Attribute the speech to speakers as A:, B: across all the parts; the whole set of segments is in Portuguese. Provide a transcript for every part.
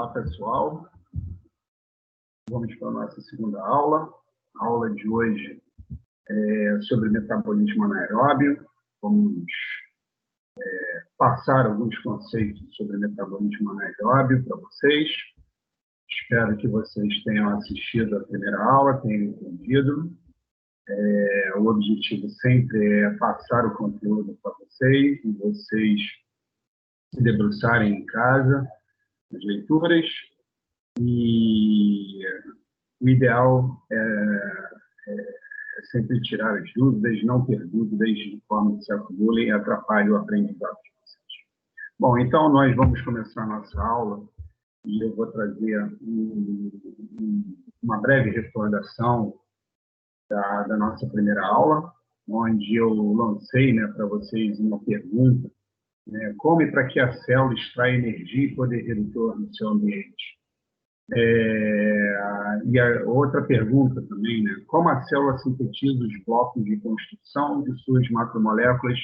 A: Olá, pessoal. Vamos para a nossa segunda aula. A aula de hoje é sobre metabolismo anaeróbio. Vamos passar alguns conceitos sobre metabolismo anaeróbio para vocês. Espero que vocês tenham assistido a primeira aula, tenham entendido. O objetivo sempre é passar o conteúdo para vocês e vocês se debruçarem em casa nas leituras. E o ideal é sempre tirar as dúvidas, não ter dúvidas de forma que se acumulem e atrapalhem o aprendizado de vocês. Bom, então nós vamos começar a nossa aula e eu vou trazer uma breve recordação da nossa primeira aula, onde eu lancei para vocês uma pergunta, como e para que a célula extrai energia e poder redutor no seu ambiente. E a outra pergunta também, como a célula sintetiza os blocos de construção de suas macromoléculas,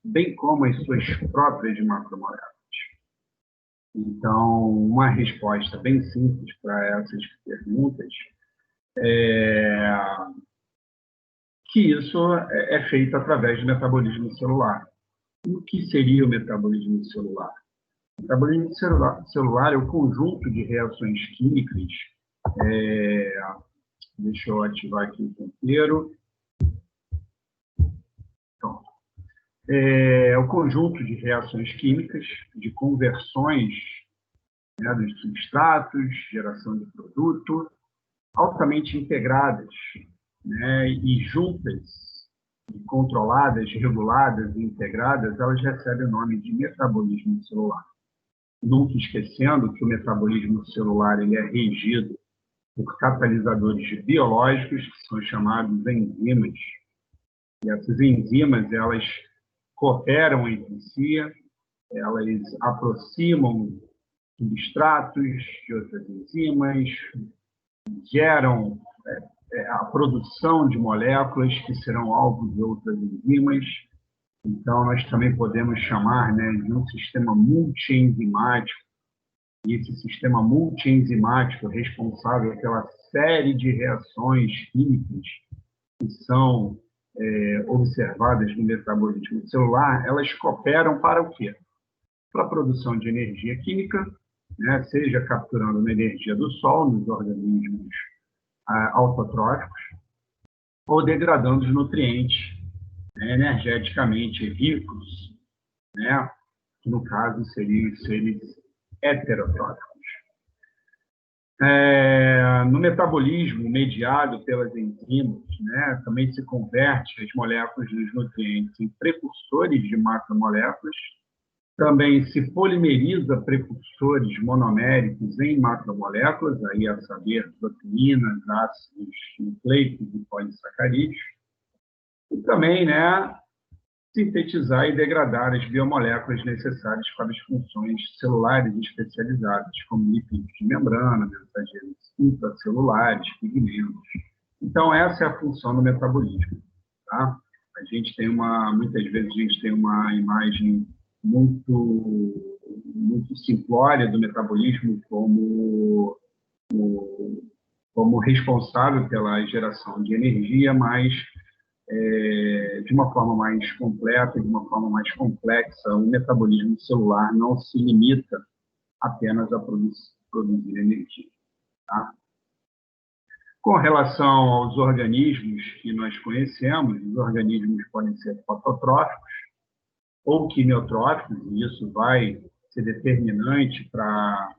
A: bem como as suas próprias macromoléculas. Então, uma resposta bem simples para essas perguntas é que isso é feito através do metabolismo celular. E o que seria o metabolismo celular? O metabolismo celular é o conjunto de reações químicas. Deixa eu ativar aqui o ponteiro. Pronto. É o conjunto de reações químicas, de conversões dos substratos, geração de produto, altamente integradas, e juntas, e controladas, reguladas e integradas, elas recebem o nome de metabolismo celular. Nunca esquecendo que o metabolismo celular ele é regido por catalisadores biológicos, que são chamados enzimas. E essas enzimas, elas cooperam entre si, elas aproximam substratos de outras enzimas, geram a produção de moléculas que serão alvo de outras enzimas. Então, nós também podemos chamar de um sistema multienzimático. E esse sistema multienzimático responsável pela série de reações químicas que são observadas no metabolismo celular, elas cooperam para o quê? Para a produção de energia química, seja capturando uma energia do Sol nos organismos autotróficos, ou degradando os nutrientes energeticamente ricos, que no caso seriam os seres heterotróficos. No metabolismo mediado pelas enzimas, também se converte as moléculas dos nutrientes em precursores de macromoléculas, também se polimeriza precursores monoméricos em macromoléculas, aí a saber, proteínas, ácidos nucleicos e polissacarídeos, e também sintetizar e degradar as biomoléculas necessárias para as funções celulares especializadas, como lipídios de membrana, mensageiros intracelulares, pigmentos. Então, essa é a função do metabolismo. Tá? Muitas vezes a gente tem uma imagem muito simplória do metabolismo como responsável pela geração de energia, mas de uma forma mais completa, de uma forma mais complexa, o metabolismo celular não se limita apenas a produzir energia. Tá? Com relação aos organismos que nós conhecemos, os organismos podem ser fototróficos ou quimiotróficos, e isso vai ser determinante para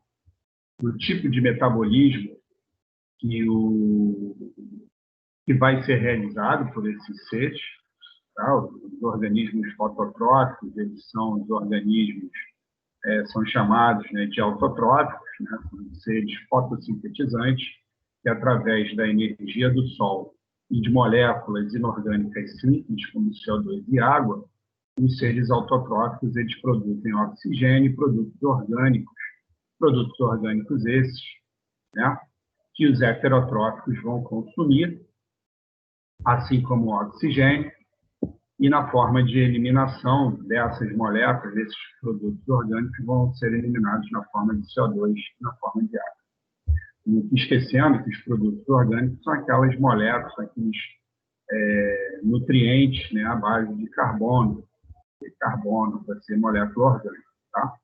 A: o tipo de metabolismo que vai ser realizado por esses seres. Tá? Os organismos fototróficos, eles são os organismos, são chamados de autotróficos, são seres fotossintetizantes, que através da energia do Sol e de moléculas inorgânicas simples, como CO2 e água, os seres autotróficos eles produzem oxigênio e produtos orgânicos esses, que os heterotróficos vão consumir, assim como o oxigênio, e na forma de eliminação dessas moléculas, desses produtos orgânicos, vão ser eliminados na forma de CO2 e na forma de água. E esquecendo que os produtos orgânicos são aquelas moléculas, aqueles nutrientes, né, à base de carbono para ser molécula orgânica. Tá?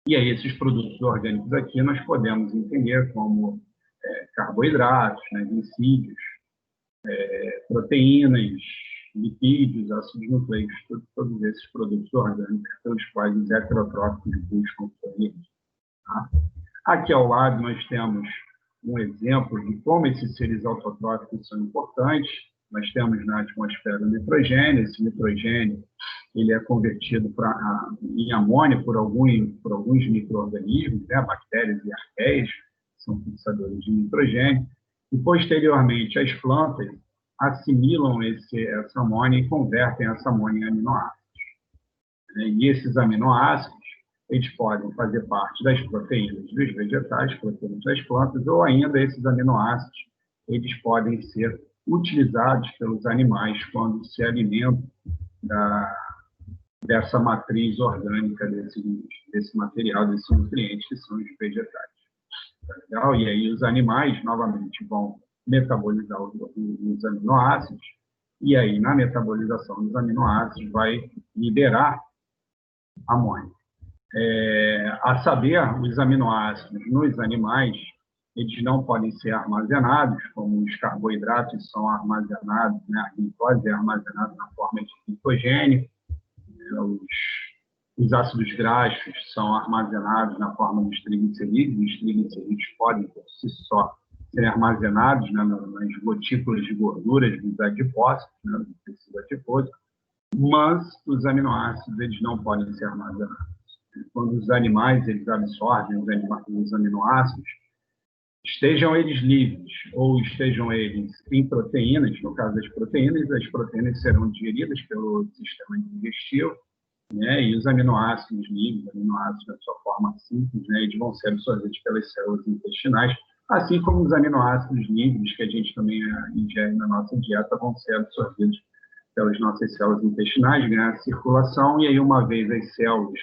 A: E aí, esses produtos orgânicos aqui nós podemos entender como carboidratos, né, glicídios, proteínas, lipídios, ácidos nucleicos, todos esses produtos orgânicos pelos quais os heterotróficos buscam sobrevivência. Tá? Aqui ao lado nós temos um exemplo de como esses seres autotróficos são importantes. Nós temos na atmosfera o nitrogênio. Esse nitrogênio ele é convertido em amônia por alguns micro-organismos, né? Bactérias e arqueias, que são fixadores de nitrogênio. E, posteriormente, as plantas assimilam essa amônia e convertem essa amônia em aminoácidos. E esses aminoácidos eles podem fazer parte das proteínas dos vegetais, proteínas das plantas, ou ainda esses aminoácidos eles podem ser utilizados pelos animais quando se alimentam dessa matriz orgânica desse material, desses nutrientes que são os vegetais. Tá legal? E aí os animais, novamente, vão metabolizar os aminoácidos, e aí na metabolização dos aminoácidos vai liberar amônia. A saber, os aminoácidos nos animais, eles não podem ser armazenados, como os carboidratos são armazenados, né? A glicose é armazenada na forma de glicogênio, os ácidos graxos são armazenados na forma dos triglicerídeos. Os triglicerídeos podem, por si só, ser armazenados, né, nas gotículas de gorduras dos adipócitos, né, do tecido adiposo, mas os aminoácidos eles não podem ser armazenados. Quando os animais eles absorvem os aminoácidos, estejam eles livres ou estejam eles em proteínas, no caso das proteínas serão digeridas pelo sistema digestivo, né, e os aminoácidos livres, aminoácidos na sua forma simples, né, eles vão ser absorvidos pelas células intestinais, assim como os aminoácidos livres que a gente também ingere na nossa dieta vão ser absorvidos pelas nossas células intestinais, ganhar circulação, e aí uma vez as células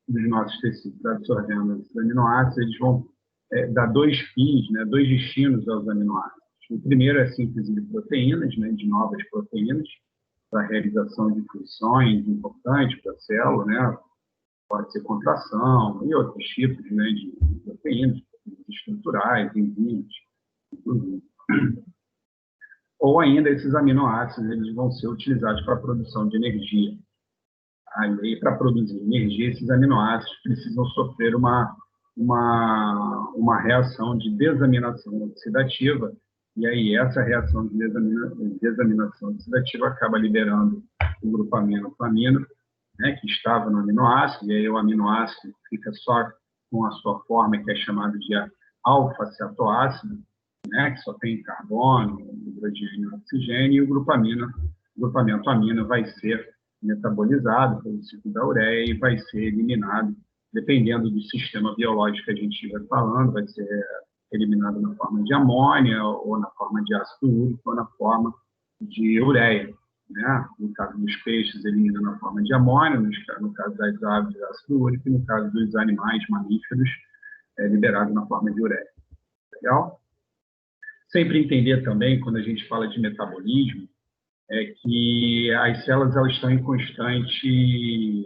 A: dos nossos tecidos absorvendo esses aminoácidos, eles vão dar dois fins, né, dois destinos aos aminoácidos. O primeiro é a síntese de proteínas, né, de novas proteínas, para a realização de funções importantes para a célula, né, pode ser contração e outros tipos, né, de proteínas estruturais, enzimas, inclusive. Ou ainda esses aminoácidos eles vão ser utilizados para a produção de energia. E para produzir energia, esses aminoácidos precisam sofrer uma reação de desaminação oxidativa, e aí essa reação de desaminação oxidativa acaba liberando o grupamento amino, né, que estava no aminoácido, e aí o aminoácido fica só com a sua forma, que é chamada de alfa-cetoácido, né, que só tem carbono, hidrogênio e oxigênio, e o grupamento amino vai ser metabolizado pelo ciclo da ureia e vai ser eliminado, dependendo do sistema biológico que a gente estiver falando, vai ser eliminado na forma de amônia, ou na forma de ácido úrico, ou na forma de ureia. Né? No caso dos peixes, elimina na forma de amônia, no caso das aves, ácido úrico, e no caso dos animais mamíferos, é liberado na forma de ureia. Legal? Sempre entender também, quando a gente fala de metabolismo, é que as células elas estão em constante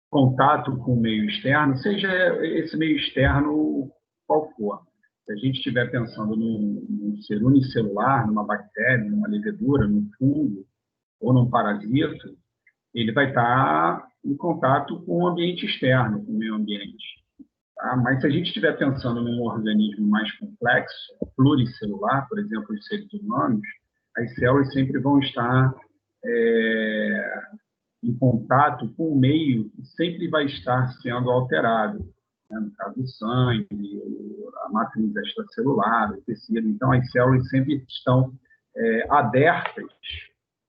A: contato com o meio externo, seja esse meio externo qual for. Se a gente estiver pensando num ser unicelular, numa bactéria, numa levedura, num fungo ou num parasito, ele vai estar em contato com o ambiente externo, com o meio ambiente. Tá? Mas se a gente estiver pensando num organismo mais complexo, pluricelular, por exemplo, os seres humanos, as células sempre vão estar em contato com o meio que sempre vai estar sendo alterado, né? No caso do sangue, a matriz extracelular, o tecido. Então, as células sempre estão abertas,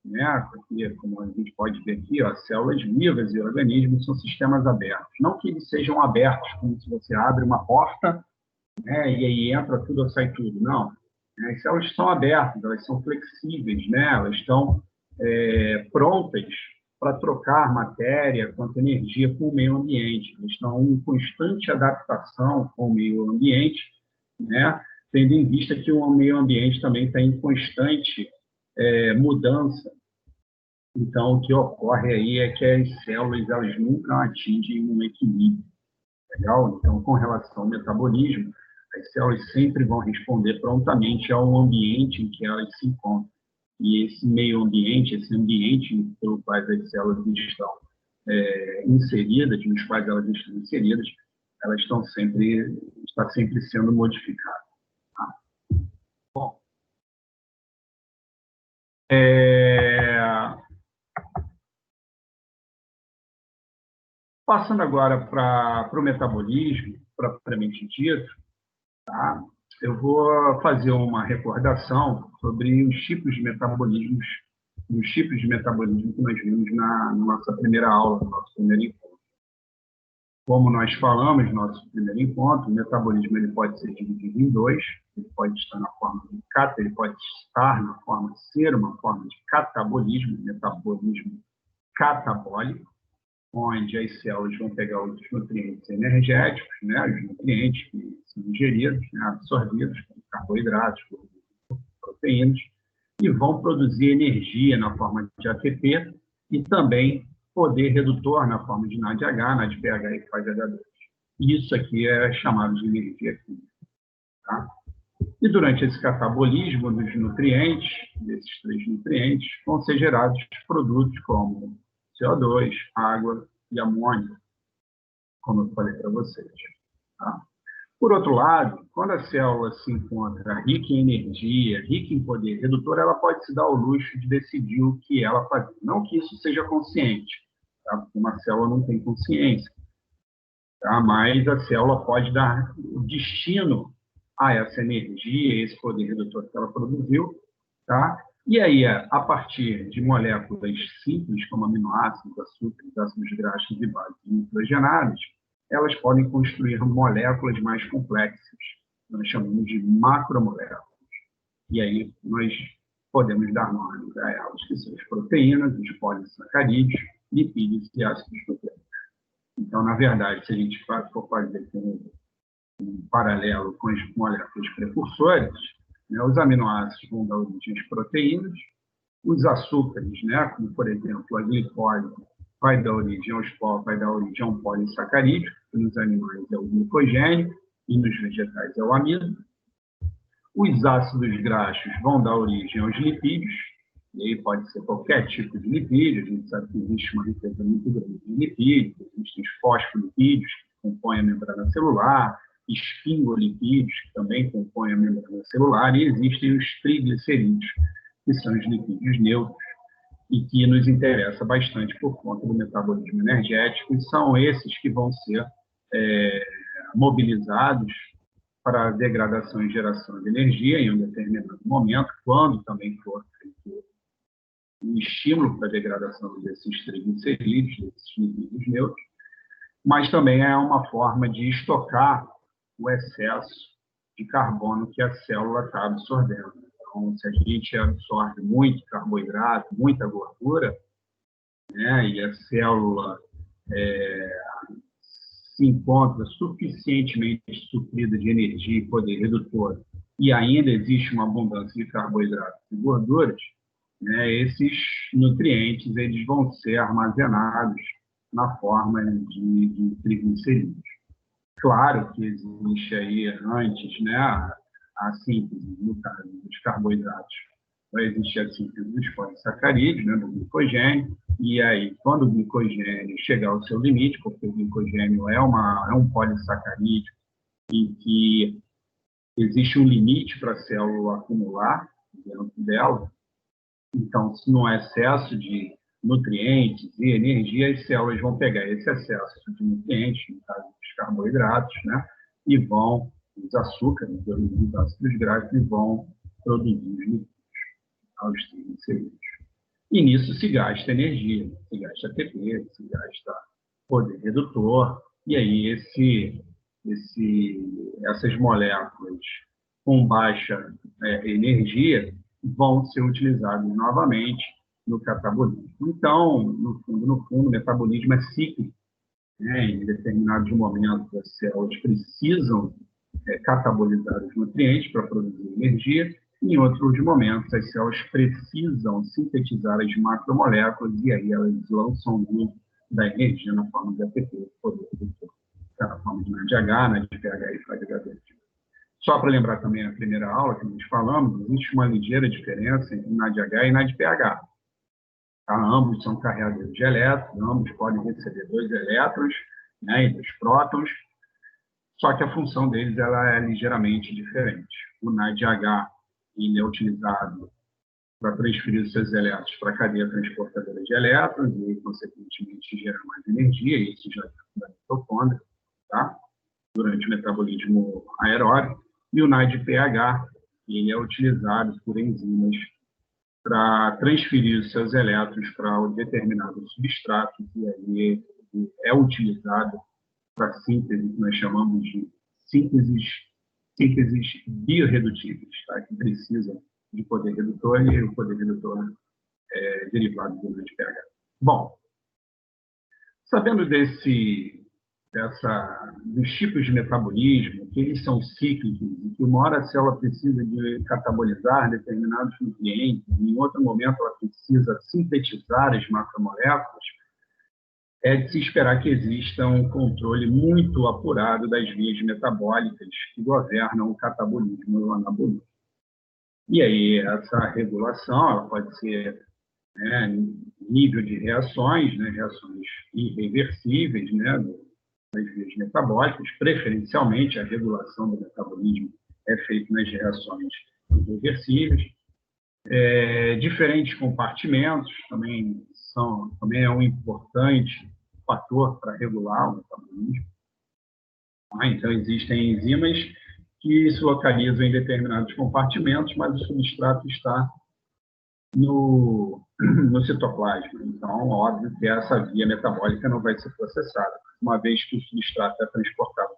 A: né? Porque, como a gente pode ver aqui, ó, células vivas e organismos são sistemas abertos. Não que eles sejam abertos, como se você abre uma porta, né, e aí entra tudo ou sai tudo. Não. né? As células são abertas, elas são flexíveis, né? Elas estão prontas para trocar matéria quanto energia com o meio ambiente. Eles estão em constante adaptação com o meio ambiente, né? Tendo em vista que o meio ambiente também está em constante mudança. Então, o que ocorre aí é que as células elas nunca atingem um equilíbrio. Legal? Então, com relação ao metabolismo, as células sempre vão responder prontamente ao ambiente em que elas se encontram. E esse meio ambiente, esse ambiente pelo qual as células estão inseridas, nos quais elas estão inseridas, elas está sempre sendo modificada. Tá? Bom, passando agora para o metabolismo, propriamente dito, tá? Eu vou fazer uma recordação sobre os tipos de metabolismo que nós vimos na nossa primeira aula, no nosso primeiro encontro. Como nós falamos no nosso primeiro encontro, o metabolismo ele pode ser dividido em dois, ele pode estar na forma de ele pode estar na forma de ser uma forma de catabolismo, metabolismo catabólico, onde as células vão pegar os nutrientes energéticos, né, os nutrientes que são ingeridos, né, absorvidos, como carboidratos, proteínas, e vão produzir energia na forma de ATP e também poder redutor na forma de NADH, NADPH e FADH2. Isso aqui é chamado de energia química. Tá? E durante esse catabolismo dos nutrientes, desses três nutrientes, vão ser gerados produtos como CO2, água e amônio, como eu falei para vocês. Tá? Por outro lado, quando a célula se encontra rica em energia, rica em poder redutor, ela pode se dar ao luxo de decidir o que ela faz. Não que isso seja consciente, tá? Porque uma célula não tem consciência, tá? Mas a célula pode dar o destino a essa energia, esse poder redutor que ela produziu, tá? E aí, a partir de moléculas simples, como aminoácidos, açúcares, ácidos graxos e bases nitrogenadas, elas podem construir moléculas mais complexas, nós chamamos de macromoléculas. E aí nós podemos dar nomes a elas, que são as proteínas, os polissacarídeos, lipídios e ácidos nucleicos. Então, na verdade, se a gente for fazer um paralelo com as moléculas precursoras, né, os aminoácidos vão dar origem às proteínas, os açúcares, né, como por exemplo a glicose, vai dar origem a um polissacarídeo, que nos animais é o glicogênio e nos vegetais é o amido. Os ácidos graxos vão dar origem aos lipídios, e aí pode ser qualquer tipo de lipídio, a gente sabe que existe uma riqueza muito grande de lipídios, existem os fosfolipídios, que compõem a membrana celular, esfingolipídios, que também compõem a membrana celular, e existem os triglicerídeos, que são os lipídios neutros, e que nos interessa bastante por conta do metabolismo energético, e são esses que vão ser mobilizados para a degradação e geração de energia em um determinado momento, quando também for feito um estímulo para a degradação desses triglicerídeos, desses lipídios neutros, mas também é uma forma de estocar o excesso de carbono que a célula está absorvendo. Então, se a gente absorve muito carboidrato, muita gordura, né, e a célula se encontra suficientemente suprida de energia e poder redutor, e ainda existe uma abundância de carboidratos e gorduras, né, esses nutrientes eles vão ser armazenados na forma de triglicerídeos. Claro que existe aí antes, né, a síntese, no caso dos carboidratos, vai existir a síntese dos polissacarídeos, né, do glicogênio, e aí, quando o glicogênio chegar ao seu limite, porque o glicogênio é um polissacarídeo em que existe um limite para a célula acumular dentro dela, então, se no excesso de nutrientes e energia, as células vão pegar esse excesso de nutrientes, no caso dos carboidratos, né, e vão, os açúcares, os ácidos graxos, e vão produzir os lipídios, os triglicerídeos. E nisso se gasta energia, se gasta ATP, se gasta poder redutor, e aí essas moléculas com baixa energia vão ser utilizados novamente no catabolismo. Então, no fundo, o metabolismo é cíclico, né? Em determinados momentos, as células precisam catabolizar os nutrientes para produzir energia, e em outros momentos, as células precisam sintetizar as macromoléculas e aí elas lançam luz da energia na forma de ATP, poder redutor, na forma de NADH, NADPH e FADH2. Só para lembrar também a primeira aula que nós falamos, existe uma ligeira diferença entre NADH e NADPH. Tá? Ambos são carregadores de elétrons, ambos podem receber 2 elétrons, né, e 2 prótons, só que a função deles ela é ligeiramente diferente. O NADH ele é utilizado para transferir os seus elétrons para a cadeia transportadora de elétrons e, consequentemente, gerar mais energia, e isso já é da mitocôndria, tá? Durante o metabolismo aeróbico. E o NADPH ele é utilizado por enzimas para transferir os seus elétrons para determinados substratos, e aí é utilizado para síntese, que nós chamamos de sínteses biorredutíveis, tá? Que precisam de poder redutor, e o poder redutor é derivado do NADPH. Bom, sabendo dos tipos de metabolismo, que eles são cíclicos, e que uma hora a célula precisa de catabolizar determinados nutrientes, e em outro momento ela precisa sintetizar as macromoléculas, é de se esperar que exista um controle muito apurado das vias metabólicas que governam o catabolismo e o anabolismo. E aí, essa regulação ela pode ser, né, nível de reações, né, reações irreversíveis, né, das vias metabólicas, preferencialmente a regulação do metabolismo é feita nas reações irreversíveis. Diferentes compartimentos também é um importante fator para regular o metabolismo. Então, existem enzimas que se localizam em determinados compartimentos, mas o substrato está no citoplasma. Então, óbvio que essa via metabólica não vai ser processada. Uma vez que o substrato é transportado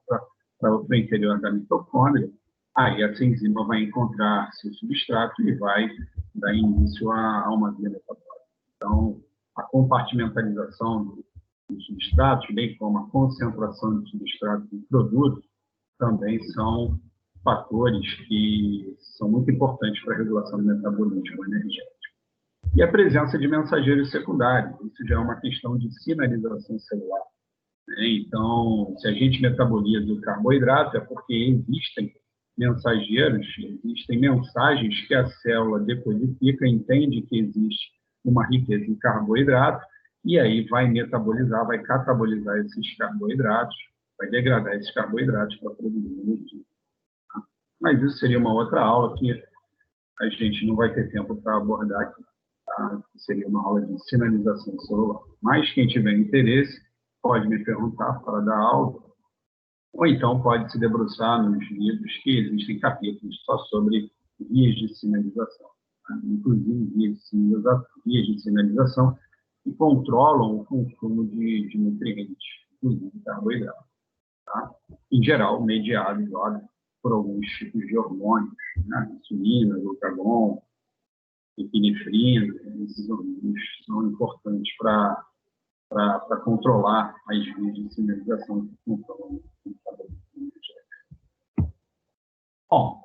A: para o interior da mitocôndria, aí essa enzima vai encontrar seu substrato e vai dar início a uma via metabólica. Então, a compartimentalização dos substratos, bem como a concentração de substratos em produtos, também são fatores que são muito importantes para a regulação do metabolismo energético. E a presença de mensageiros secundários, isso já é uma questão de sinalização celular. Então, se a gente metaboliza o carboidrato, é porque existem mensageiros, existem mensagens que a célula decodifica, entende que existe uma riqueza em carboidrato, e aí vai metabolizar, vai catabolizar esses carboidratos, vai degradar esses carboidratos para produzir energia. Tá? Mas isso seria uma outra aula que a gente não vai ter tempo para abordar aqui. Tá? Seria uma aula de sinalização celular. Mas quem tiver interesse pode me perguntar fora da aula, ou então pode se debruçar nos livros que existem capítulos só sobre vias de sinalização, tá? Inclusive vias de sinalização que controlam o consumo de nutrientes, inclusive carboidratos, tá? Em geral, mediados, óbvio, por alguns tipos de hormônios, né? Insulina, glucagon, epinefrina. Esses hormônios são importantes para controlar as vias de sinalização que controlam o metabolismo energético. Bom,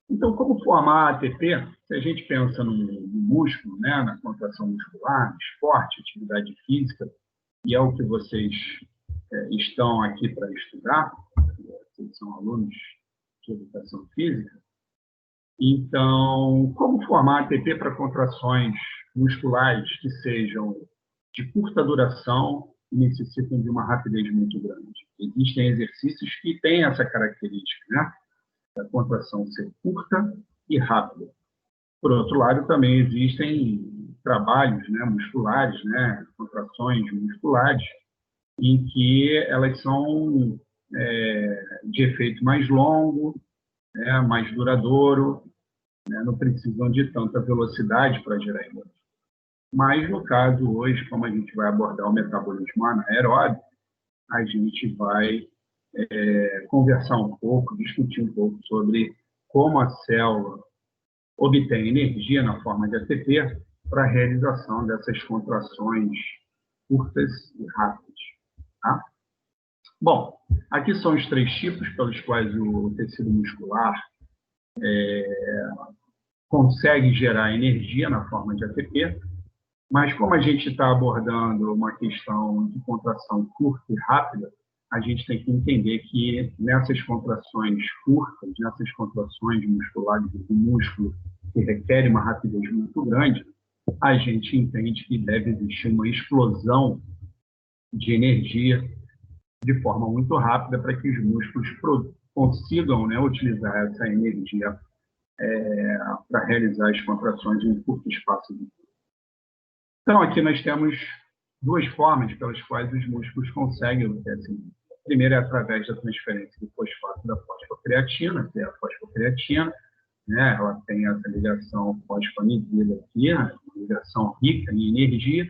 A: então, como formar ATP? Se a gente pensa no músculo, né, na contração muscular, no esporte, atividade física, e é o que vocês estão aqui para estudar, vocês são alunos de educação física. Então, como formar ATP para contrações musculares que sejam de curta duração e necessitam de uma rapidez muito grande? Existem exercícios que têm essa característica, né? Da contração ser curta e rápida. Por outro lado, também existem trabalhos, né, musculares, né, contrações musculares, em que elas são de efeito mais longo, né, mais duradouro, né, não precisam de tanta velocidade para gerar energia. Mas, no caso, hoje, como a gente vai abordar o metabolismo anaeróbico, a gente vai conversar um pouco, discutir um pouco sobre como a célula obtém energia na forma de ATP para a realização dessas contrações curtas e rápidas. Tá? Bom, aqui são os 3 tipos pelos quais o tecido muscular consegue gerar energia na forma de ATP, mas como a gente está abordando uma questão de contração curta e rápida, a gente tem que entender que nessas contrações curtas, nessas contrações musculares do músculo que requerem uma rapidez muito grande, a gente entende que deve existir uma explosão de energia de forma muito rápida para que os músculos consigam, né, utilizar essa energia para realizar as contrações em um curto espaço de tempo. Então, aqui nós temos 2 formas pelas quais os músculos conseguem obter essa energia. A primeira é através da transferência do fosfato da fosfocreatina, que é a fosfocreatina, né? Ela tem essa ligação fosfonidila aqui, uma ligação rica em energia.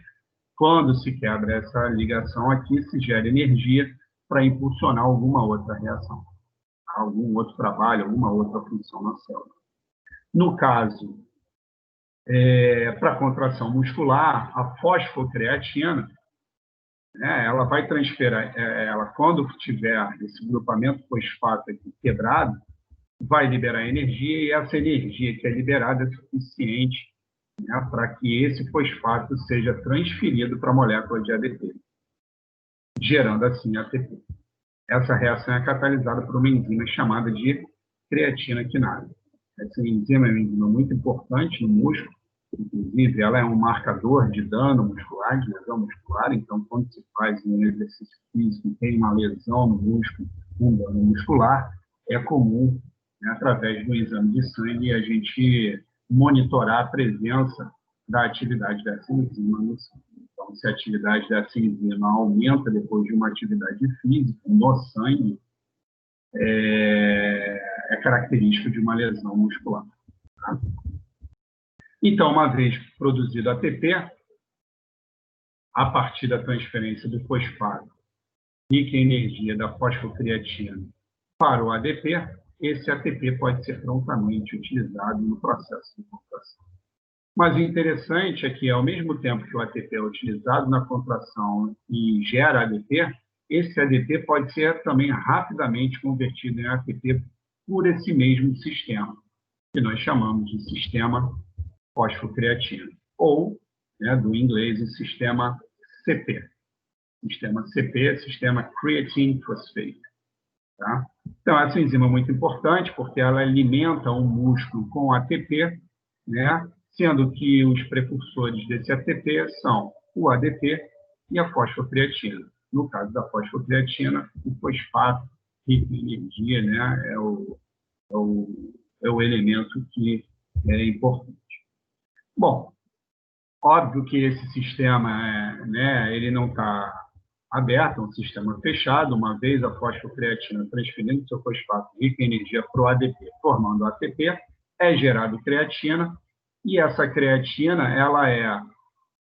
A: Quando se quebra essa ligação aqui, se gera energia para impulsionar alguma outra reação, algum outro trabalho, alguma outra função na célula. No caso, para a contração muscular, a fosfocreatina, né, ela vai transferir, quando tiver esse grupamento fosfato aqui quebrado, vai liberar energia, e essa energia que é liberada é suficiente, né, para que esse fosfato seja transferido para a molécula de ADP, gerando assim ATP. Essa reação é catalisada por uma enzima chamada de creatina quinase. Essa enzima é uma enzima muito importante no músculo, inclusive ela é um marcador de dano muscular, de lesão muscular. Então, quando se faz um exercício físico e tem uma lesão no músculo, um dano muscular, é comum, né, através do exame de sangue, a gente monitorar a presença da atividade dessa enzima no sangue. Então, se a atividade dessa enzima aumenta depois de uma atividade física no sangue, é característico de uma lesão muscular. Tá? Então, uma vez produzido ATP, a partir da transferência do fosfato rico em energia da fosfocreatina para o ADP, esse ATP pode ser prontamente utilizado no processo de contração. Mas o interessante é que, ao mesmo tempo que o ATP é utilizado na contração e gera ADP, esse ADP pode ser também rapidamente convertido em ATP por esse mesmo sistema, que nós chamamos de sistema fosfocreatina, ou, né, do inglês, o sistema CP. Sistema CP, sistema creatine phosphate. Tá? Então, essa enzima é muito importante porque ela alimenta o músculo com ATP, né, sendo que os precursores desse ATP são o ADP e a fosfocreatina. No caso da fosfocreatina, o fosfato rico em energia, né, é o elemento que é importante. Bom, óbvio que esse sistema, né, ele não está aberto, é um sistema fechado. Uma vez a fosfocreatina transferindo seu fosfato rico em energia para o ADP, formando ATP, é gerado creatina, e essa creatina ela é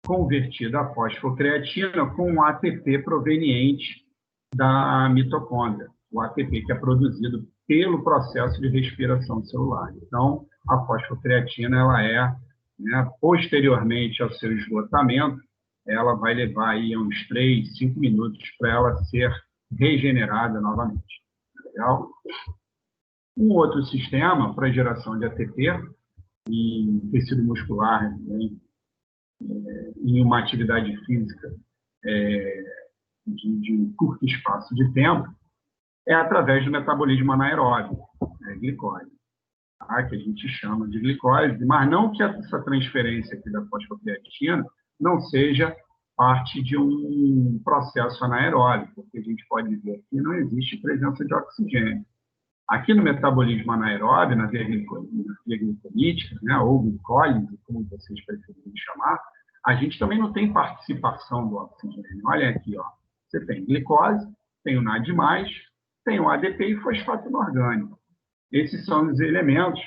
A: convertida a fosfocreatina com um ATP proveniente da mitocôndria, o ATP que é produzido pelo processo de respiração celular. Então, a fosfocreatina ela é, né, posteriormente ao seu esgotamento, ela vai levar aí uns 3, 5 minutos para ela ser regenerada novamente. Legal? Um outro sistema para geração de ATP em tecido muscular, né, em uma atividade física de um curto espaço de tempo, é através do metabolismo anaeróbio, glicose, tá? Que a gente chama de glicose, mas não que essa transferência aqui da fosfocreatina não seja parte de um processo anaeróbio, porque a gente pode ver que não existe presença de oxigênio. Aqui no metabolismo anaeróbio, na via glicolítica, né, ou glicólise, como vocês preferirem chamar, a gente também não tem participação do oxigênio. Olha aqui, ó. Você tem glicose, tem o NAD+, tem o ADP e fosfato inorgânico. Esses são os elementos,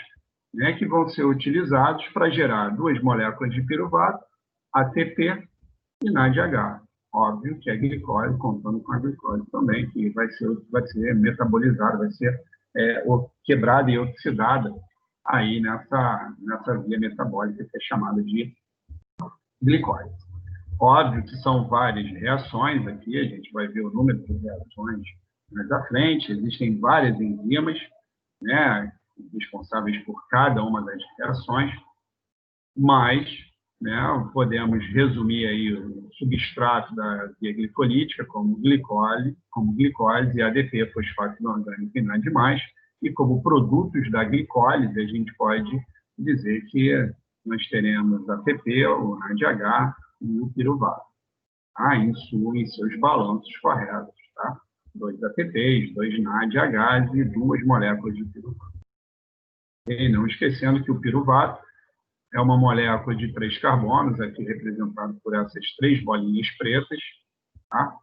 A: né, que vão ser utilizados para gerar 2 moléculas de piruvato, ATP e NADH. Óbvio que a glicose, contando com a glicose também, que vai ser metabolizada, vai ser quebrada e oxidada aí nessa via metabólica que é chamada de glicólise. Óbvio que são várias reações aqui, a gente vai ver o número de reações mais à frente, existem várias enzimas, né, responsáveis por cada uma das reações, mas, né, podemos resumir aí o substrato da via glicolítica como glicólise e ADP, fosfato inorgânico e nada mais, e como produtos da glicólise, a gente pode dizer que nós teremos ATP, o NADH e o piruvato, tá? Em seus balanços corretos, tá? 2 ATPs, 2 NADHs e 2 moléculas de piruvato. E não esquecendo que o piruvato é uma molécula de 3 carbonos, aqui representado por essas 3 bolinhas pretas, tá?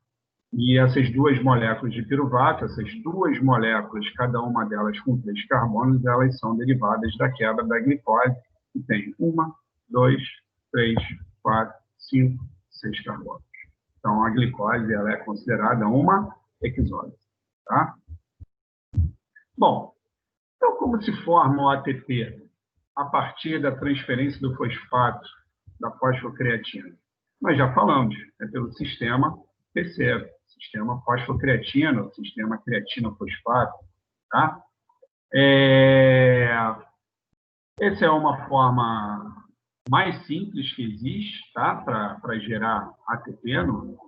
A: E essas 2 moléculas de piruvato, essas 2 moléculas, cada uma delas com 3 carbonos, elas são derivadas da quebra da glicose, que tem 1, 2, 3, 4, 5, 6 carbonos. Então, a glicose ela é considerada uma hexose, tá? Bom, então como se forma o ATP a partir da transferência do fosfato da fosfocreatina? Nós já falamos, é pelo sistema terceiro, sistema fosfocreatina, o sistema creatina-fosfato, tá? Essa é uma forma mais simples que existe, tá? Para gerar ATP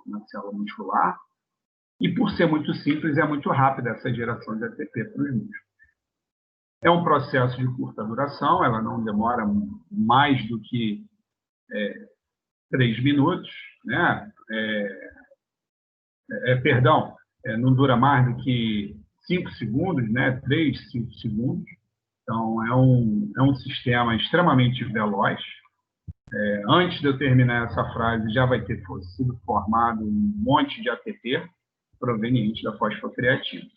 A: na célula muscular. E por ser muito simples, é muito rápida essa geração de ATP para os músculos. É um processo de curta duração, ela não demora mais do que 3 minutos, né? Não dura mais do que 5 segundos, né? 3, 5 segundos. Então, é um sistema extremamente veloz. Antes de eu terminar essa frase, já vai ter sido formado um monte de ATP proveniente da fosfocreatina.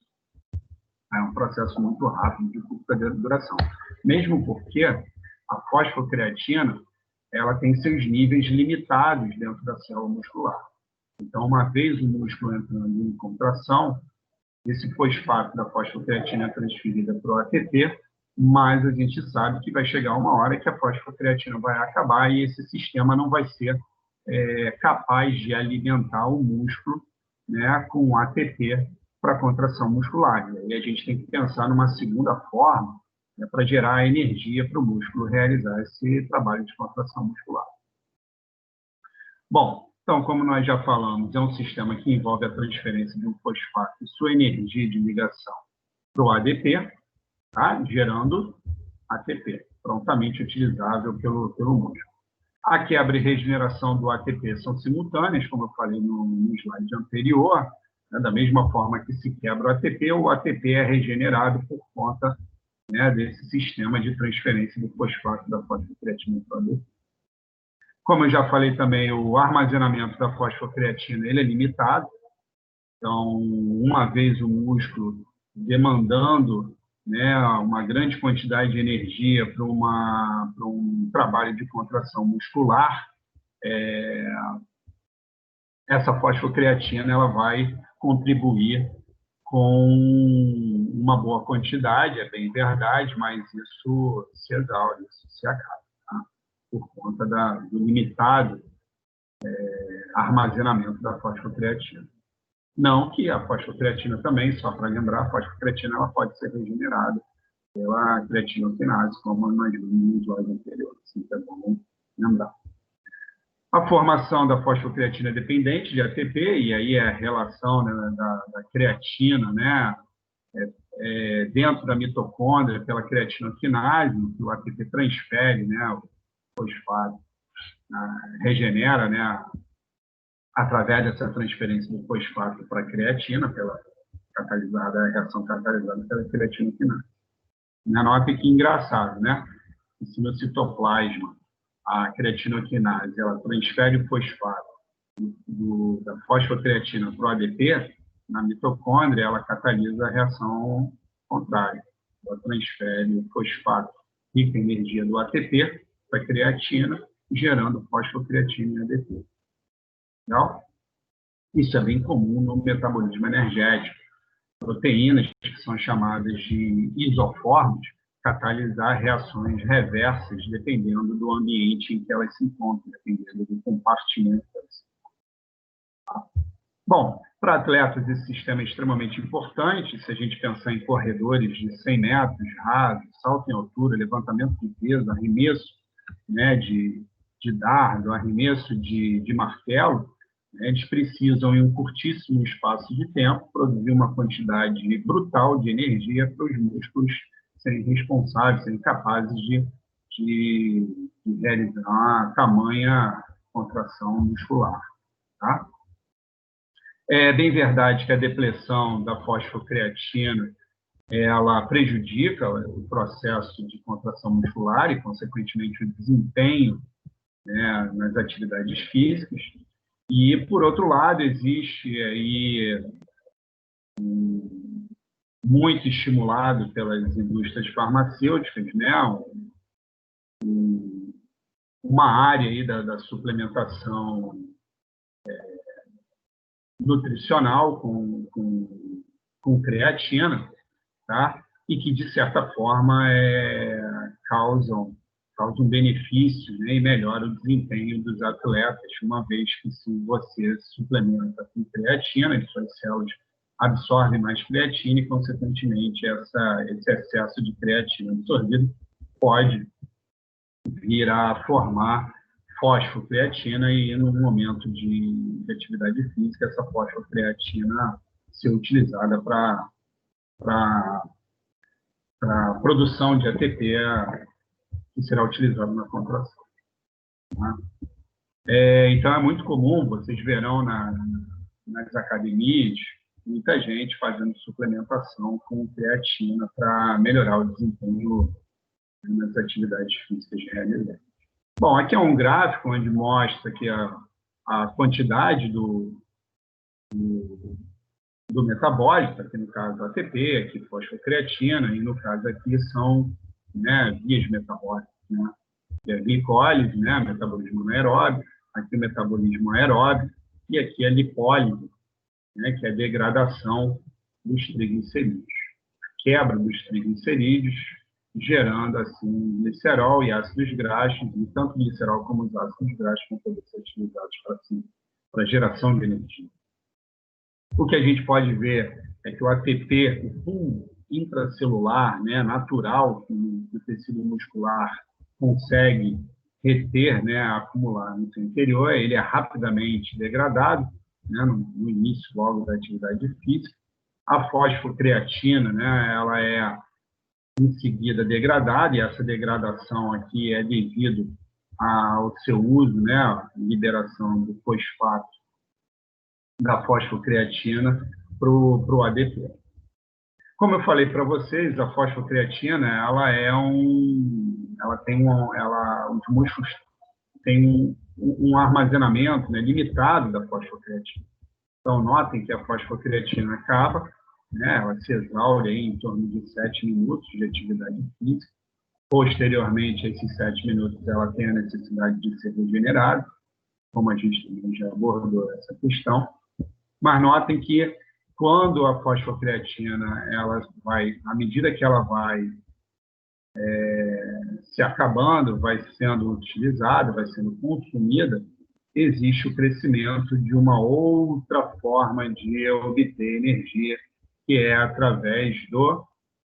A: É um processo muito rápido, de curta duração. Mesmo porque a fosfocreatina ela tem seus níveis limitados dentro da célula muscular. Então, uma vez o músculo entrando em contração, esse fosfato da fosfocreatina é transferida para o ATP, mas a gente sabe que vai chegar uma hora que a fosfocreatina vai acabar e esse sistema não vai ser capaz de alimentar o músculo, né, com ATP para contração muscular. E aí a gente tem que pensar numa segunda forma, né, para gerar energia para o músculo realizar esse trabalho de contração muscular. Bom, então, como nós já falamos, é um sistema que envolve a transferência de um fosfato e sua energia de ligação para o ADP, tá? Gerando ATP, prontamente utilizável pelo músculo. A quebra e regeneração do ATP são simultâneas, como eu falei no slide anterior, né? Da mesma forma que se quebra o ATP é regenerado por conta, né, desse sistema de transferência do fosfato da fosfocreatina para o ADP. Como eu já falei também, o armazenamento da fosfocreatina ele é limitado. Então, uma vez o músculo demandando, né, uma grande quantidade de energia para um trabalho de contração muscular, essa fosfocreatina ela vai contribuir com uma boa quantidade, é bem verdade, mas isso se exaure, isso se acaba, tá? Por conta do limitado armazenamento da fosfocreatina. Não que a fosfocreatina também, só para lembrar, a fosfocreatina ela pode ser regenerada pela creatinoquinase, como nós vimos no slide anterior. Assim, é bom lembrar. A formação da fosfocreatina é dependente de ATP, e aí a relação, né, da creatina, né, dentro da mitocôndria pela creatinoquinase, que o ATP transfere, né, o fosfato, regenera, né, através dessa transferência do fosfato para a creatina, pela reação catalisada pela creatinoquinase. Nota que engraçado, né? Se no citoplasma a creatinoquinase ela transfere o fosfato da fosfocreatina para o ADP, na mitocôndria ela catalisa a reação contrária. Ela transfere o fosfato rico em energia do ATP para a creatina, gerando fosfocreatina e ADP. Legal? Isso é bem comum no metabolismo energético. proteínas, que são chamadas de isoformos, catalisar reações reversas, dependendo do ambiente em que elas se encontram, dependendo do compartimento. Bom, para atletas, esse sistema é extremamente importante. Se a gente pensar em corredores de 100 metros, rasos, salto em altura, levantamento de peso, arremesso, né, de dardo, arremesso de martelo, né, eles precisam, em um curtíssimo espaço de tempo, produzir uma quantidade brutal de energia para os músculos serem responsáveis, serem capazes de realizar tamanha contração muscular. Tá? É bem verdade que a depressão da fosfocreatina ela prejudica o processo de contração muscular e, consequentemente, o desempenho, né, nas atividades físicas. E, por outro lado, existe aí muito estimulado pelas indústrias farmacêuticas, né, uma área aí da suplementação nutricional com creatina, tá? E que, de certa forma, causam benefícios, né? E melhoram o desempenho dos atletas, uma vez que, se você suplementa com creatina, as suas células absorvem mais creatina e, consequentemente, esse excesso de creatina absorvido pode vir a formar fosfocreatina e, no momento de atividade física, essa fosfocreatina ser utilizada para a produção de ATP que será utilizado na contração. Tá? Então, é muito comum, vocês verão nas academias, muita gente fazendo suplementação com creatina para melhorar o desempenho nas atividades físicas realizadas. Bom, aqui é um gráfico onde mostra que a quantidade do metabólito, aqui no caso ATP, aqui fosfocreatina, e no caso aqui são, né, vias metabólicas, né? A glicólise, né, metabolismo anaeróbio, aqui o metabolismo aeróbio, e aqui a lipólise, né, que é a degradação dos triglicerídeos, a quebra dos triglicerídeos, gerando, assim, glicerol e ácidos graxos, e tanto o glicerol como os ácidos graxos vão poder ser utilizados para a geração de energia. O que a gente pode ver é que o ATP, o pool intracelular, né, natural, que o tecido muscular consegue reter, né, acumular no seu interior, ele é rapidamente degradado, né, no início logo da atividade física. A fosfocreatina, né, ela é em seguida degradada, e essa degradação aqui é devido ao seu uso, né, a liberação do fosfato da fosfocreatina para o ADP. Como eu falei para vocês, a fosfocreatina, os músculos têm um armazenamento, né, limitado da fosfocreatina. Então, notem que a fosfocreatina acaba, né, ela se exaure em torno de 7 minutos de atividade física. Posteriormente a esses 7 minutos, ela tem a necessidade de ser regenerada, como a gente também já abordou essa questão. Mas notem que, quando a fosfocreatina, à medida que ela vai se acabando, vai sendo utilizada, vai sendo consumida, existe o crescimento de uma outra forma de obter energia, que é através do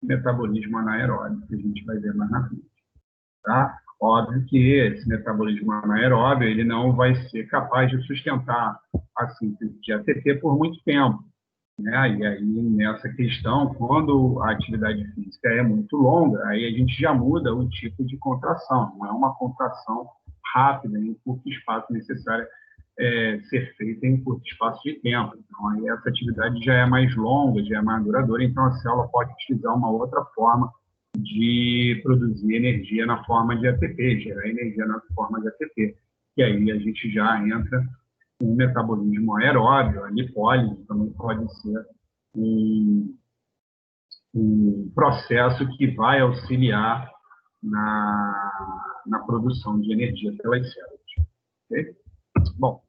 A: metabolismo anaeróbio, que a gente vai ver mais na frente. Tá? Óbvio que esse metabolismo anaeróbio ele não vai ser capaz de sustentar a síntese de ATP por muito tempo, né? E aí, nessa questão, quando a atividade física é muito longa, aí a gente já muda o tipo de contração. Não é uma contração rápida, em curto espaço, necessária ser feita em curto espaço de tempo. Então, aí essa atividade já é mais longa, já é mais duradoura, então a célula pode utilizar uma outra forma de produzir energia na forma de ATP, gerar energia na forma de ATP. E aí a gente já entra com o metabolismo aeróbio, a lipólise também pode ser um processo que vai auxiliar na produção de energia pelas células. Okay? Bom,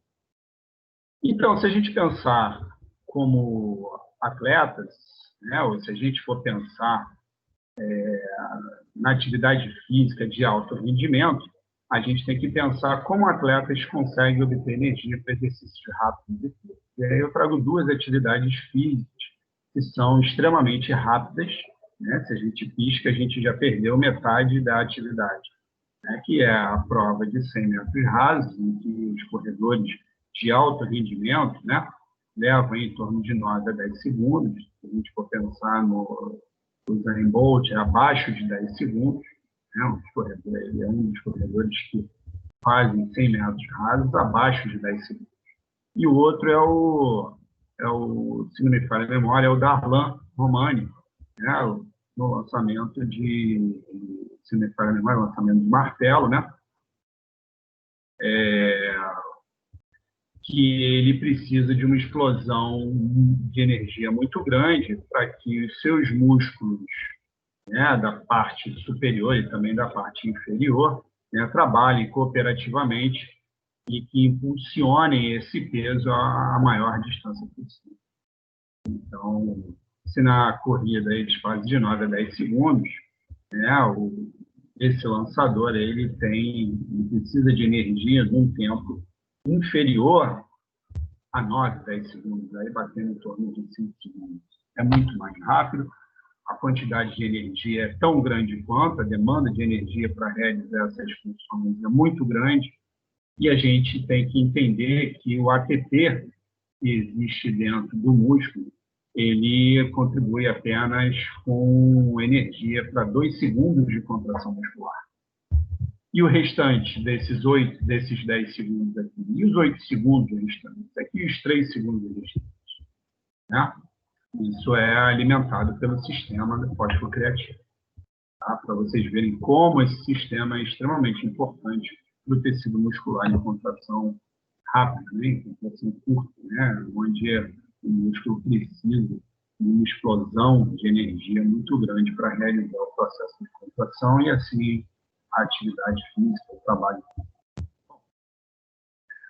A: então, se a gente pensar como atletas, né? Ou se a gente for pensar na atividade física de alto rendimento, a gente tem que pensar como atletas conseguem obter energia para exercícios rápidos e curtos. E aí eu trago duas atividades físicas que são extremamente rápidas, né? Se a gente pisca, a gente já perdeu metade da atividade, né? Que é a prova de 100 metros rasos, em que os corredores de alto rendimento, né, levam em torno de 9 a 10 segundos. Se a gente for pensar no Usain Bolt, é abaixo de 10 segundos, né? Ele é um dos corredores que fazem 100 metros rasos abaixo de 10 segundos. E o outro se não me falha a memória, é o Darlan Romani, né? No lançamento se não me falha a memória, lançamento de martelo, né? Que ele precisa de uma explosão de energia muito grande para que os seus músculos, né, da parte superior e também da parte inferior, né, trabalhem cooperativamente e que impulsionem esse peso a maior distância possível. Então, se na corrida eles fazem de 9 a 10 segundos, né, esse lançador ele precisa de energia num tempo inferior a 9, 10 segundos, aí batendo em torno de 5 segundos. É muito mais rápido, a quantidade de energia é tão grande quanto, a demanda de energia para realizar essas funções é muito grande, e a gente tem que entender que o ATP que existe dentro do músculo, ele contribui apenas com energia para 2 segundos de contração muscular. E o restante desses 10 segundos aqui, e os 8 segundos restantes aqui, e os 3 segundos restantes, né? Isso é alimentado pelo sistema do fosfocreatina, tá? Para vocês verem como esse sistema é extremamente importante para o tecido muscular em contração rápida, né? Em contração curta, né? Onde o músculo precisa de uma explosão de energia muito grande para realizar o processo de contração e, assim, a atividade física, o trabalho.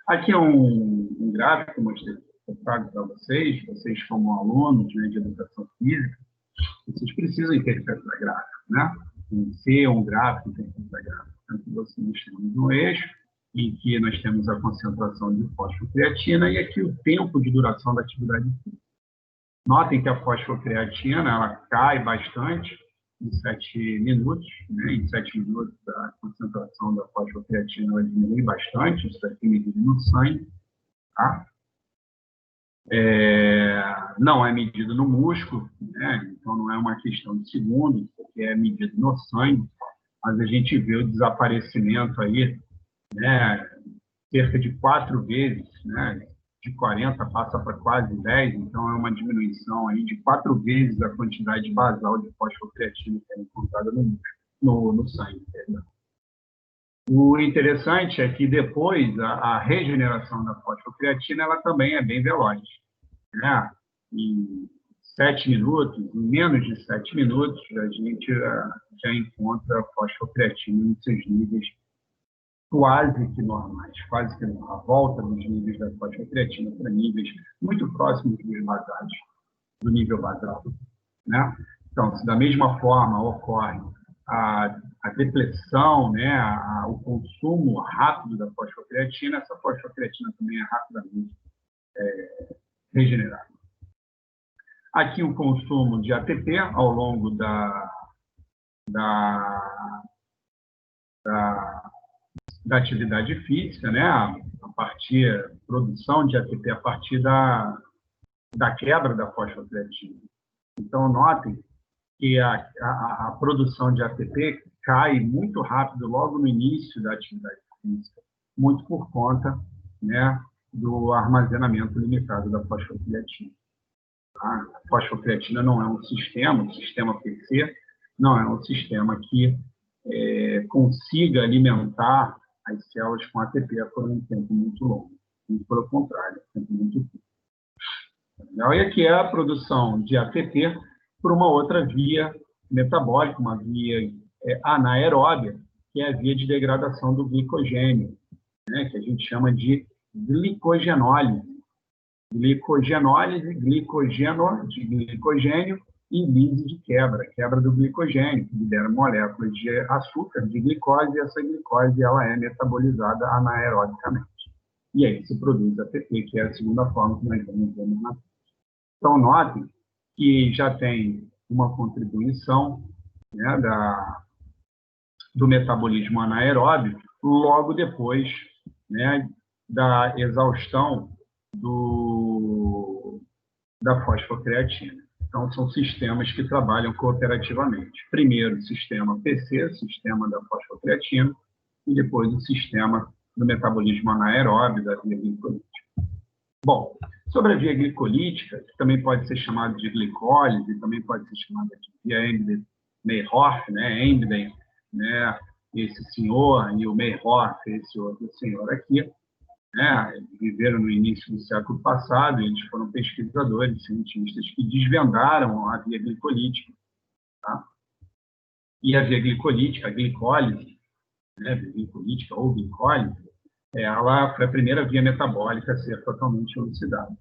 A: Aqui é um gráfico que eu trago para vocês como alunos, né, de educação física, vocês precisam interpretar gráfico, né? Conhecer um gráfico, interpretar gráfico. Então, nós temos no eixo, em que nós temos a concentração de fosfocreatina e aqui o tempo de duração da atividade física. Notem que a fosfocreatina ela cai bastante em 7 minutos, né? Em 7 minutos a concentração da fosfocreatina ela diminui bastante, isso aqui medido no sangue, tá? Não é medido no músculo, né? Então não é uma questão de segundos, isso aqui é medido no sangue, mas a gente vê o desaparecimento aí, né? Cerca de 4 vezes, né? De 40 passa para quase 10, então é uma diminuição aí de 4 vezes a quantidade basal de fosfocreatina que é encontrada no sangue. O interessante é que depois a regeneração da fosfocreatina ela também é bem veloz, né? Em 7 minutos, em menos de 7 minutos, a gente já encontra a fosfocreatina em seus níveis quase que normais, quase que a volta dos níveis da fosfocreatina para níveis muito próximos do nível basal, né? Então, se da mesma forma ocorre a depressão, né, o consumo rápido da fosfocreatina, essa fosfocreatina também é rapidamente regenerada. Aqui o consumo de ATP ao longo da atividade física, né? A produção de ATP a partir da quebra da fosfocreatina. Então, notem que a produção de ATP cai muito rápido logo no início da atividade física, muito por conta, né, do armazenamento limitado da fosfocreatina. A fosfocreatina não é um sistema per se, não é um sistema que consiga alimentar as células com ATP por um tempo muito longo. Muito pelo contrário, um tempo muito curto. E aqui é a produção de ATP por uma outra via metabólica, uma via anaeróbia, que é a via de degradação do glicogênio, né, que a gente chama de glicogenólise. Glicogenólise, glicogênio em lise de quebra do glicogênio, que libera moléculas de açúcar, de glicose, e essa glicose ela é metabolizada anaerobicamente. E aí se produz ATP, que é a segunda forma que nós vamos ver na frente. Então, notem que já tem uma contribuição, né, do metabolismo anaeróbio logo depois, né, da exaustão da fosfocreatina. Então, são sistemas que trabalham cooperativamente. Primeiro, o sistema PC, sistema da fosfocreatina, e depois o sistema do metabolismo anaeróbio da via glicolítica. Bom, sobre a via glicolítica, que também pode ser chamada de glicólise, também pode ser chamada de via Embden-Meyerhof, né? Embden, né? Esse senhor, e o Meyerhof, esse outro senhor aqui, né? Eles viveram no início do século passado, e eles foram pesquisadores, cientistas que desvendaram a via glicolítica. Tá? E a via glicolítica, a glicólise, né? Via glicolítica ou glicólise, ela foi a primeira via metabólica a ser totalmente elucidada.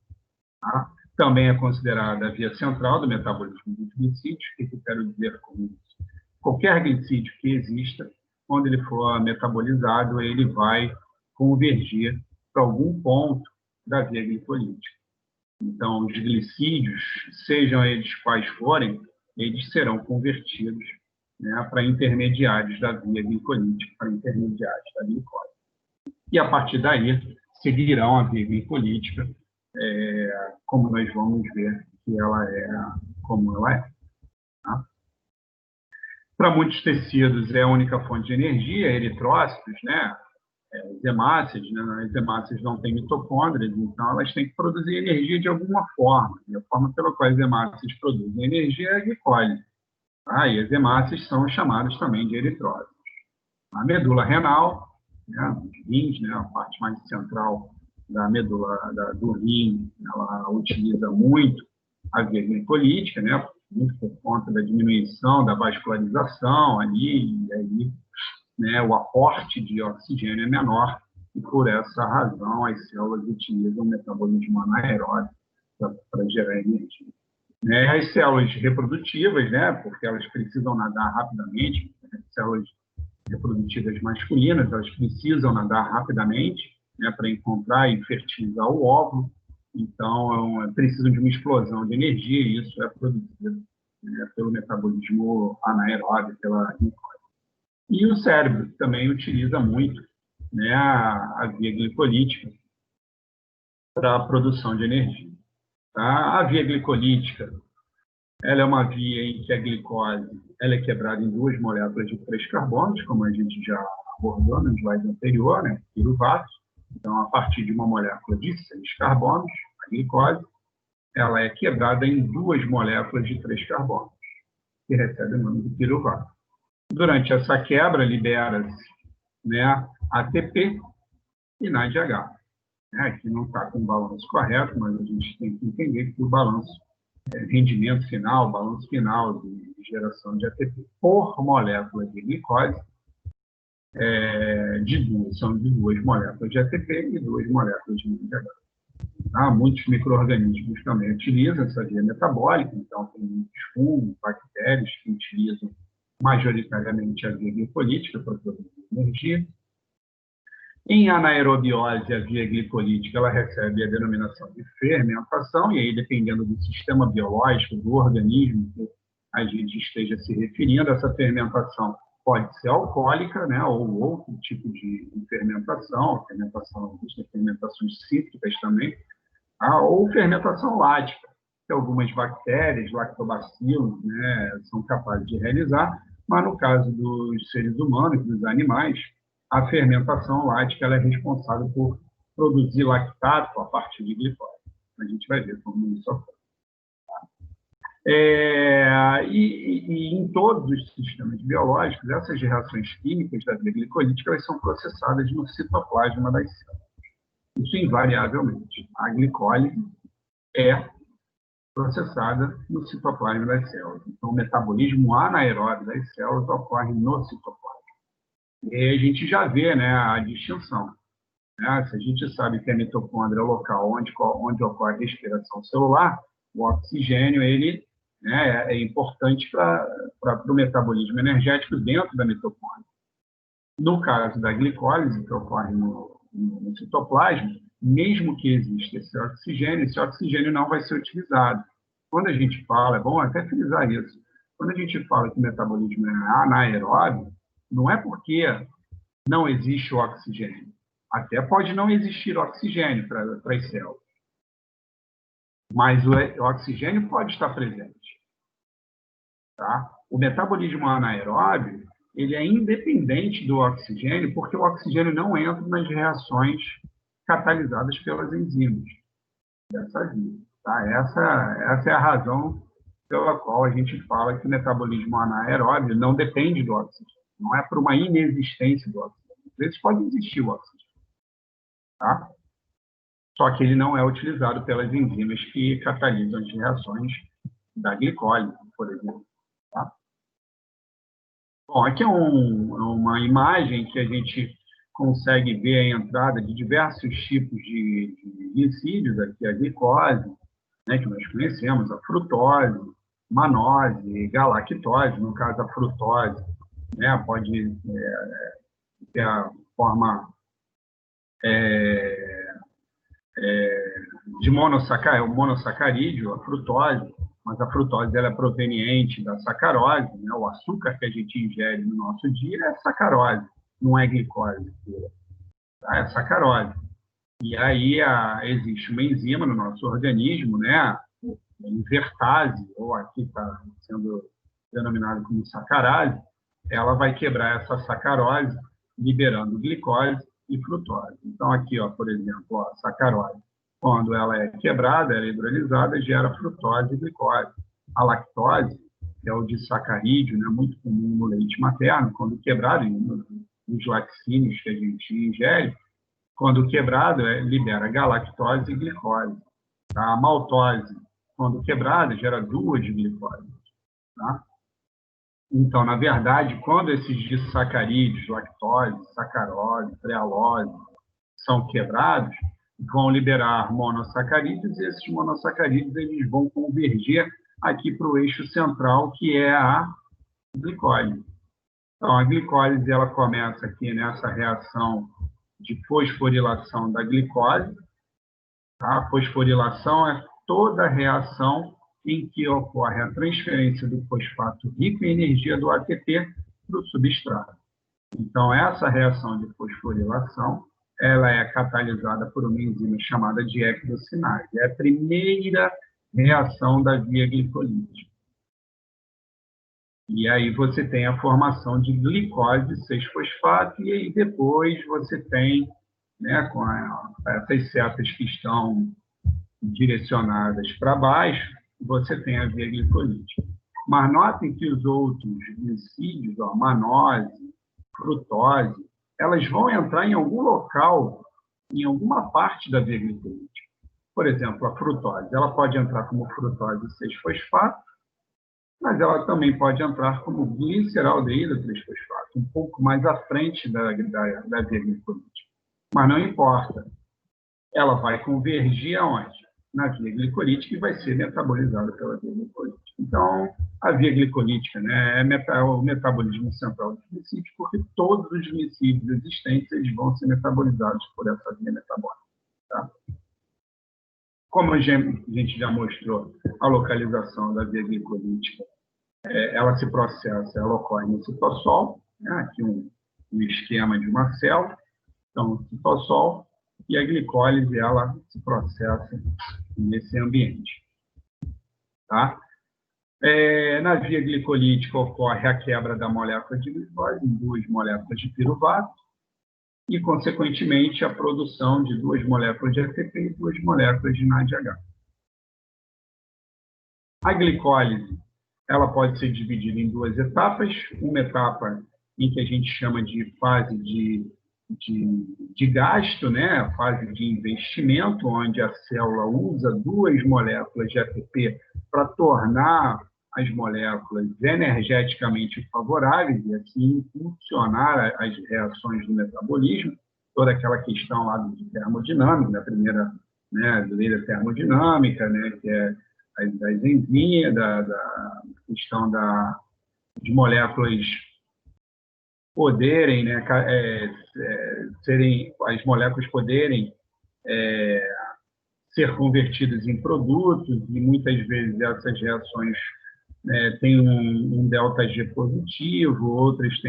A: Tá? Também é considerada a via central do metabolismo dos glicídios. O que eu quero dizer com isso? Qualquer glicídio que exista, quando ele for metabolizado, ele vai convergir para algum ponto da via glicolítica. Então, os glicídios, sejam eles quais forem, eles serão convertidos, né, para intermediários da via glicolítica, para intermediários da glicose. E, a partir daí, seguirão a via glicolítica, como nós vamos ver que ela é, como ela é. Tá? Para muitos tecidos, é a única fonte de energia, eritrócitos, né? As hemácias, né? As hemácias não têm mitocôndrias, então elas têm que produzir energia de alguma forma. E a forma pela qual as hemácias produzem energia é a glicólise. Tá? E as hemácias são chamadas também de eritrócitos. A medula renal, né, os rins, né, a parte mais central da medula do rim, ela utiliza muito a via glicolítica, né, muito por conta da diminuição da vascularização ali, e aí, né, o aporte de oxigênio é menor, e por essa razão as células utilizam o metabolismo anaeróbio para gerar energia. As células reprodutivas, né, porque elas precisam nadar rapidamente, as células reprodutivas masculinas, elas precisam nadar rapidamente, né, para encontrar e fertilizar o óvulo, então precisam de uma explosão de energia, e isso é produzido, né, pelo metabolismo anaeróbio, pela glicose. E o cérebro também utiliza muito, né, a via glicolítica para a produção de energia. Tá? A via glicolítica, ela é uma via em que a glicose ela é quebrada em duas moléculas de 3 carbonos, como a gente já abordou no slide anterior, né? Piruvato. Então, a partir de uma molécula de 6 carbonos, a glicose, ela é quebrada em duas moléculas de 3 carbonos, que recebe o nome de piruvato. Durante essa quebra, libera-se, né, ATP e NADH. Aqui não está com o balanço correto, mas a gente tem que entender que o balanço, rendimento final, balanço final de geração de ATP por molécula de glicose, são de duas moléculas de ATP e duas moléculas de NADH. Tá? Muitos micro-organismos também utilizam essa via metabólica, então tem muitos fungos, bactérias que utilizam majoritariamente a via glicolítica para produzir energia. Em anaerobiose, a via glicolítica ela recebe a denominação de fermentação, e aí, dependendo do sistema biológico, do organismo que a gente esteja se referindo, essa fermentação pode ser alcoólica, né, ou outro tipo de fermentação, existem fermentações cítricas também, ou fermentação lática, que algumas bactérias, lactobacilos, né, são capazes de realizar, mas no caso dos seres humanos, dos animais, a fermentação lática ela é responsável por produzir lactato a partir de glicose. A gente vai ver como isso ocorre. E em todos os sistemas biológicos, essas reações químicas da via glicolítica elas são processadas no citoplasma das células. Isso invariavelmente. A glicólise é processada no citoplasma das células. Então, o metabolismo anaeróbio das células ocorre no citoplasma. E a gente já vê, né, a distinção. Né? Se a gente sabe que a mitocôndria é o local onde ocorre a respiração celular, o oxigênio ele né, é importante para o metabolismo energético dentro da mitocôndria. No caso da glicólise, que ocorre no citoplasma, mesmo que exista esse oxigênio não vai ser utilizado. Quando a gente fala, é bom até frisar isso, quando a gente fala que o metabolismo é anaeróbio, não é porque não existe o oxigênio. Até pode não existir oxigênio para as células. Mas o oxigênio pode estar presente. Tá? O metabolismo anaeróbio ele é independente do oxigênio, porque o oxigênio não entra nas reações catalisadas pelas enzimas dessa via. Tá? Essa é a razão pela qual a gente fala que o metabolismo anaeróbio não depende do oxigênio. Não é por uma inexistência do oxigênio. Às vezes pode existir o oxigênio. Tá? Só que ele não é utilizado pelas enzimas que catalisam as reações da glicólise, por exemplo. Tá? Bom, aqui é uma imagem que a gente consegue ver a entrada de diversos tipos de glicídios, aqui a glicose, né, que nós conhecemos, a frutose, manose, galactose, no caso a frutose, né, pode ter a forma de monossacarídeo, a frutose, mas a frutose ela é proveniente da sacarose, né? O açúcar que a gente ingere no nosso dia é sacarose, não é glicose, tá? É sacarose. E aí existe uma enzima no nosso organismo, né? A invertase, ou aqui está sendo denominado como sacarase, ela vai quebrar essa sacarose, liberando glicose e frutose. Então, aqui, ó, por exemplo, a sacarose, quando ela é quebrada, ela é hidrolisada, gera frutose e glicose. A lactose, que é o disacarídeo, né, muito comum no leite materno, quando quebrado, nos laticínios que a gente ingere, quando quebrado, libera galactose e glicose. Tá? A maltose, quando quebrada, gera duas glicoses. Tá? Então, na verdade, quando esses disacarídeos, lactose, sacarose, trealose, são quebrados, vão liberar monossacarídeos e esses monossacarídeos eles vão converger aqui para o eixo central, que é a glicólise. Então, a glicólise ela começa aqui nessa reação de fosforilação da glicose. Tá? A fosforilação é toda a reação em que ocorre a transferência do fosfato rico em energia do ATP para o substrato. Então, essa reação de fosforilação ela é catalisada por uma enzima chamada de ectosinase. É a primeira reação da via glicolítica. E aí você tem a formação de glicose 6-fosfato, e aí depois você tem, né, com essas setas que estão direcionadas para baixo, você tem a via glicolítica. Mas notem que os outros glicídios, a manose, frutose, elas vão entrar em algum local, em alguma parte da via glicolítica. Por exemplo, a frutose, ela pode entrar como frutose 6-fosfato, mas ela também pode entrar como gliceraldeído 3-fosfato, um pouco mais à frente da via glicolítica. Mas não importa. Ela vai convergir aonde? Na via glicolítica e vai ser metabolizada pela via glicolítica. Então, a via glicolítica, né, é o metabolismo central dos glicídios, porque todos os glicídios existentes eles vão ser metabolizados por essa via metabólica. Tá? Como a gente já mostrou, a localização da via glicolítica, ela se processa, ela ocorre no citossol, né, aqui um esquema de uma célula, então, o citossol, e a glicólise, ela se processa nesse ambiente. Tá? Na via glicolítica ocorre a quebra da molécula de glicose em duas moléculas de piruvato e, consequentemente, a produção de duas moléculas de ATP e duas moléculas de NADH. A glicólise ela pode ser dividida em duas etapas, uma etapa em que a gente chama de fase de gasto, né? A fase de investimento, onde a célula usa duas moléculas de ATP para tornar as moléculas energeticamente favoráveis e assim funcionar as reações do metabolismo, toda aquela questão lá de termodinâmica, da primeira, né, lei da termodinâmica, né, que é das enzimas, da questão de moléculas poderem, né, as moléculas poderem ser convertidas em produtos, e muitas vezes essas reações têm um ΔG positivo, outras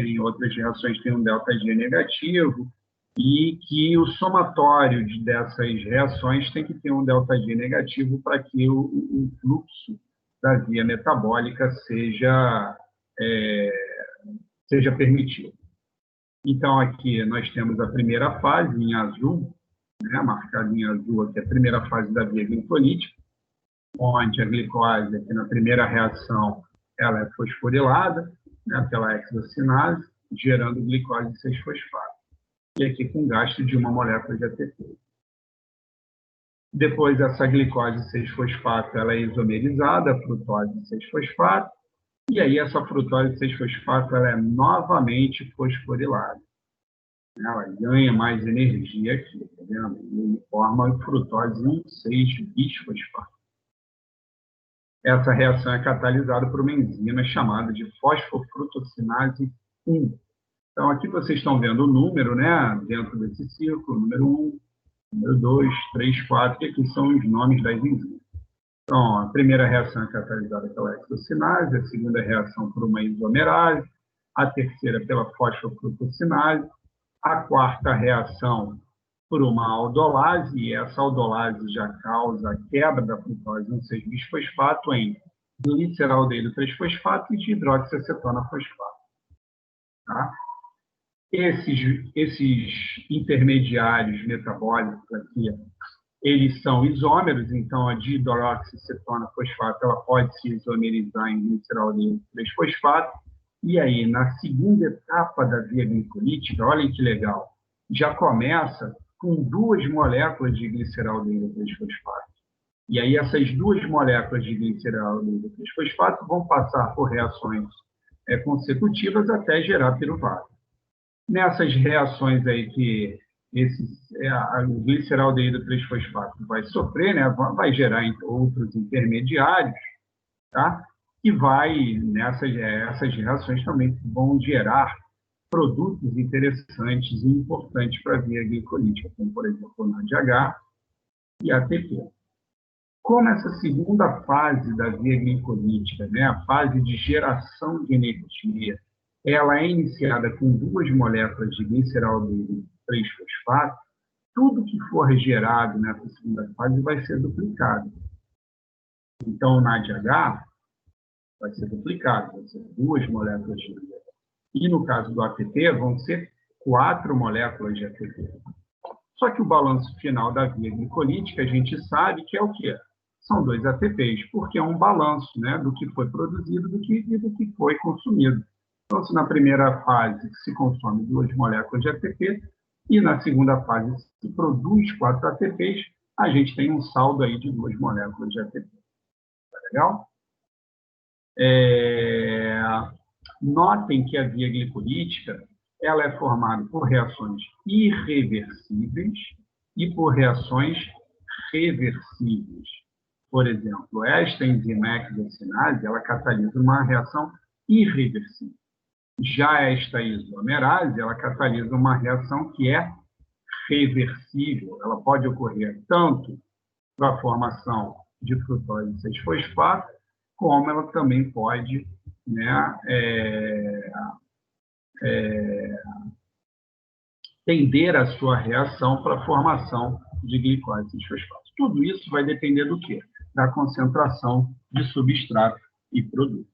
A: reações têm um ΔG negativo, e que o somatório dessas reações tem que ter um ΔG negativo para que o fluxo da via metabólica seja permitido. Então, aqui nós temos a primeira fase, em azul, né, marcada em azul aqui, a primeira fase da via glicolítica, onde a glicose, aqui na primeira reação, ela é fosforilada, né, pela hexocinase, gerando glicose 6-fosfato. E aqui com gasto de uma molécula de ATP. Depois, essa glicose 6-fosfato ela é isomerizada, a frutose 6-fosfato, e aí essa frutose 6-fosfato ela é novamente fosforilada. Ela ganha mais energia aqui, tá vendo? E forma frutose 1,6-bisfosfato. Essa reação é catalisada por uma enzima chamada de fosfofrutocinase 1. Então, aqui vocês estão vendo o número, né, dentro desse círculo, número 1, número 2, 3, 4, e aqui são os nomes das enzimas. Então, a primeira reação é catalisada pela hexocinase, a segunda reação por uma isomerase, a terceira pela fosfofrutocinase, a quarta reação por uma aldolase, e essa aldolase já causa a quebra da frutose 1,6-bisfosfato em gliceraldeído 3-fosfato e de hidroxiacetona fosfato. Tá? Esses intermediários metabólicos aqui, eles são isômeros, então a dihidroxiacetona fosfato ela pode se isomerizar em gliceraldeído 3-fosfato, e aí na segunda etapa da via glicolítica, olhem que legal, já começa com 2 moléculas de gliceraldeído 3-fosfato. E aí essas 2 moléculas de gliceraldeído 3-fosfato vão passar por reações consecutivas até gerar piruvato. Nessas reações aí que a gliceraldeído 3-fosfato vai sofrer, né, vai gerar outros intermediários, tá? E essas reações também vão gerar produtos interessantes e importantes para a via glicolítica, como, por exemplo, o NADH e a ATP. Como essa segunda fase da via glicolítica, né, a fase de geração de energia, ela é iniciada com 2 moléculas de gliceraldeído 3-fosfato, tudo que for gerado nessa segunda fase vai ser duplicado. Então, o NADH vai ser duplicado, vão ser 2 moléculas de gliceraldeído. E no caso do ATP, vão ser 4 moléculas de ATP. Só que o balanço final da via glicolítica, a gente sabe que é o quê? São 2 ATPs, porque é um balanço, né, do que foi produzido e do que foi consumido. Então, se na primeira fase se consome 2 moléculas de ATP e na segunda fase se produz 4 ATPs, a gente tem um saldo aí de 2 moléculas de ATP. Tá legal? Notem que a via glicolítica ela é formada por reações irreversíveis e por reações reversíveis. Por exemplo, esta enzima hexocinase ela catalisa uma reação irreversível. Já esta isomerase ela catalisa uma reação que é reversível. Ela pode ocorrer tanto para a formação de frutose 6-fosfato, como ela também pode, né, tender a sua reação para a formação de glicose 6-fosfato. Tudo isso vai depender do quê? Da concentração de substrato e produto.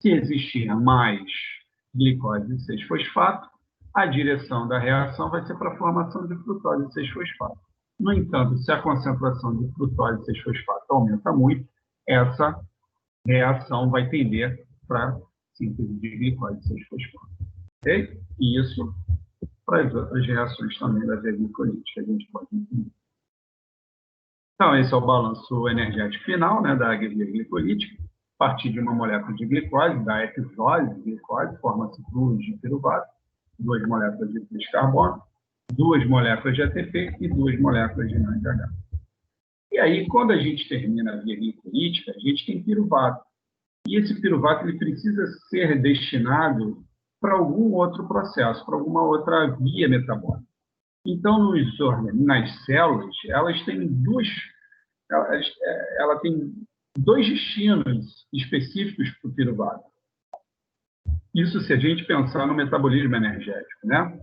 A: Se existir mais glicose 6-fosfato, a direção da reação vai ser para a formação de frutose 6-fosfato. No entanto, se a concentração de frutose 6-fosfato aumenta muito, essa reação vai tender para a síntese de glicose 6-fosfato. Ok? E isso para as outras reações também da via glicolítica, a gente pode entender. Então, esse é o balanço energético final, né, da via glicolítica. A partir de uma molécula de glicose, da hexose de glicose, forma-se 2 de piruvato, 2 moléculas de 3 carbono, 2 moléculas de ATP e 2 moléculas de NADH. E E aí, quando a gente termina a via glicolítica, a gente tem piruvato. E esse piruvato ele precisa ser destinado para algum outro processo, para alguma outra via metabólica. Então, nas células, ela tem dois destinos específicos para o piruvato. Isso se a gente pensar no metabolismo energético, né?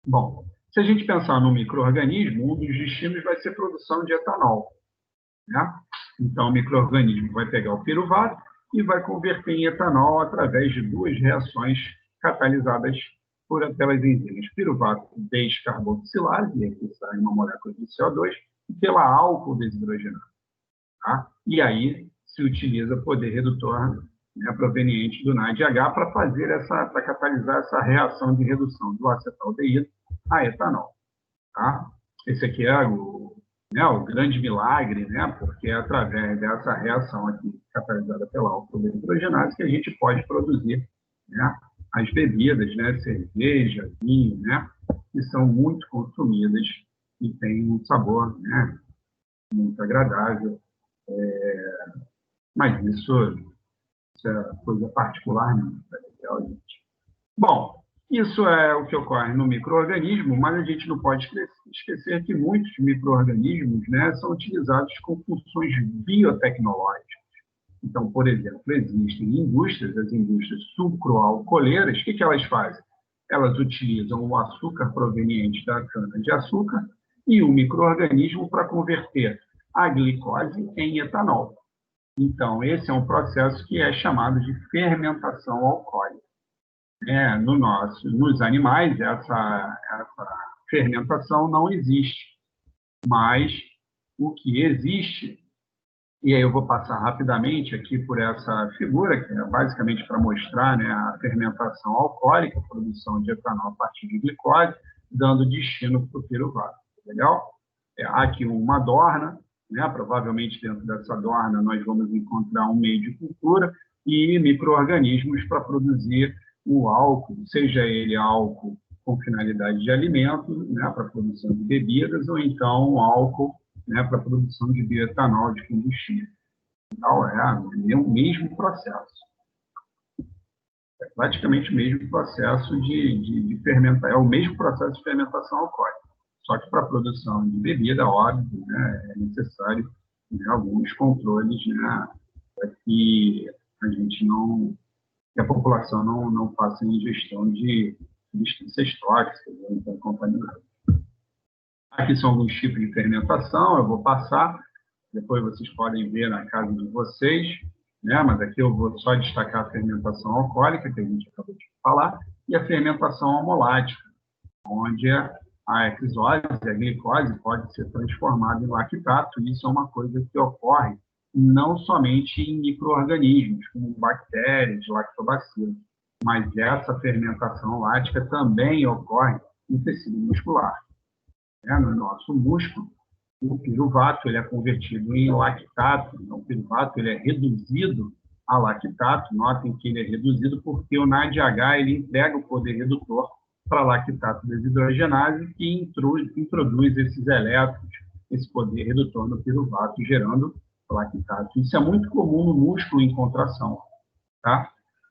A: Bom, se a gente pensar no micro-organismo, um dos destinos vai ser produção de etanol, né? Então, o micro-organismo vai pegar o piruvato e vai converter em etanol através de duas reações catalisadas pelas enzimas piruvato descarboxilase, e aqui sai uma molécula de CO2, e pela álcool desidrogenado. Tá? E aí se utiliza poder redutor, né, proveniente do NADH para catalisar essa reação de redução do acetaldeído a etanol. Tá? Esse aqui é o grande milagre, né, porque é através dessa reação aqui catalisada pela álcool desidrogenase que a gente pode produzir, né, as bebidas, né, cerveja, vinho, né, que são muito consumidas e têm um sabor, né, muito agradável. Mas isso é coisa particular, né? Bom, isso é o que ocorre no micro-organismo, mas a gente não pode esquecer que muitos micro-organismos, né, são utilizados com funções biotecnológicas. Então, por exemplo, existem indústrias, as indústrias sucroalcooleiras, o que elas fazem? Elas utilizam o açúcar proveniente da cana-de-açúcar e o micro-organismo para converter a glicose em etanol. Então, esse é um processo que é chamado de fermentação alcoólica. Nos animais, essa fermentação não existe, mas o que existe, e aí eu vou passar rapidamente aqui por essa figura, que é basicamente para mostrar, né, a fermentação alcoólica, a produção de etanol a partir de glicose, dando destino para o piruvato. Legal? Há aqui uma dorna, né, provavelmente dentro dessa dorna nós vamos encontrar um meio de cultura e micro-organismos para produzir o álcool, seja ele álcool com finalidade de alimento, né, para a produção de bebidas, ou então álcool, né, para a produção de bioetanol de combustível. Então, é o mesmo processo. É praticamente o mesmo processo de fermentar, é o mesmo processo de fermentação alcoólica. Só que para a produção de bebida, óbvio, né, é necessário, né, alguns controles, né, para que a gente que a população não faça ingestão de substâncias tóxicas, ou então contaminadas. Aqui são alguns tipos de fermentação, eu vou passar, depois vocês podem ver na casa de vocês, né? Mas aqui eu vou só destacar a fermentação alcoólica, que a gente acabou de falar, e a fermentação homolática, onde a hexose, a glicose, pode ser transformada em lactato. Isso é uma coisa que ocorre não somente em micro-organismos, como bactérias, lactobacilos, mas essa fermentação lática também ocorre no tecido muscular. No nosso músculo, o piruvato ele é convertido em lactato. Então, o piruvato ele é reduzido a lactato. Notem que ele é reduzido porque o NADH ele entrega o poder redutor para a lactato desidrogenase, que introduz esses elétrons, esse poder redutor no piruvato, gerando lactato. Isso é muito comum no músculo em contração. Tá?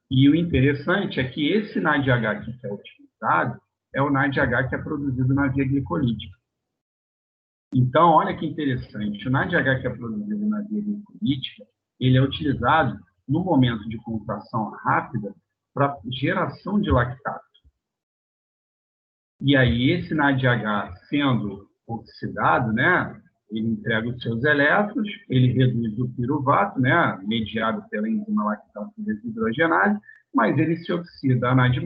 A: E o interessante é que esse NADH que é utilizado é o NADH que é produzido na via glicolítica. Então, olha que interessante, o NADH que é produzido na via glicolítica, ele é utilizado no momento de contração rápida para geração de lactato. E aí, esse NADH sendo oxidado, né, ele entrega os seus elétrons, ele reduz o piruvato, né, mediado pela enzima lactato desidrogenase, mas ele se oxida a NAD+.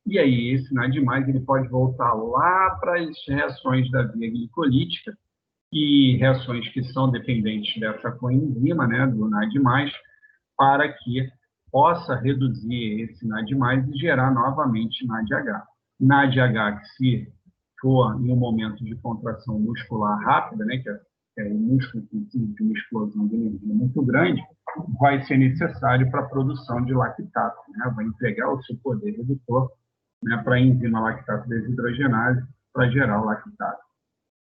A: E aí, esse NAD+, ele pode voltar lá para as reações da via glicolítica, e reações que são dependentes dessa coenzima, né, do NAD+, para que possa reduzir esse NAD+, e gerar novamente NADH. NADH que se for em um momento de contração muscular rápida, né, que é o músculo que precisa de uma explosão de energia muito grande, vai ser necessário para a produção de lactato, né, vai entregar o seu poder redutor, né, para a enzima lactato desidrogenase para gerar o lactato.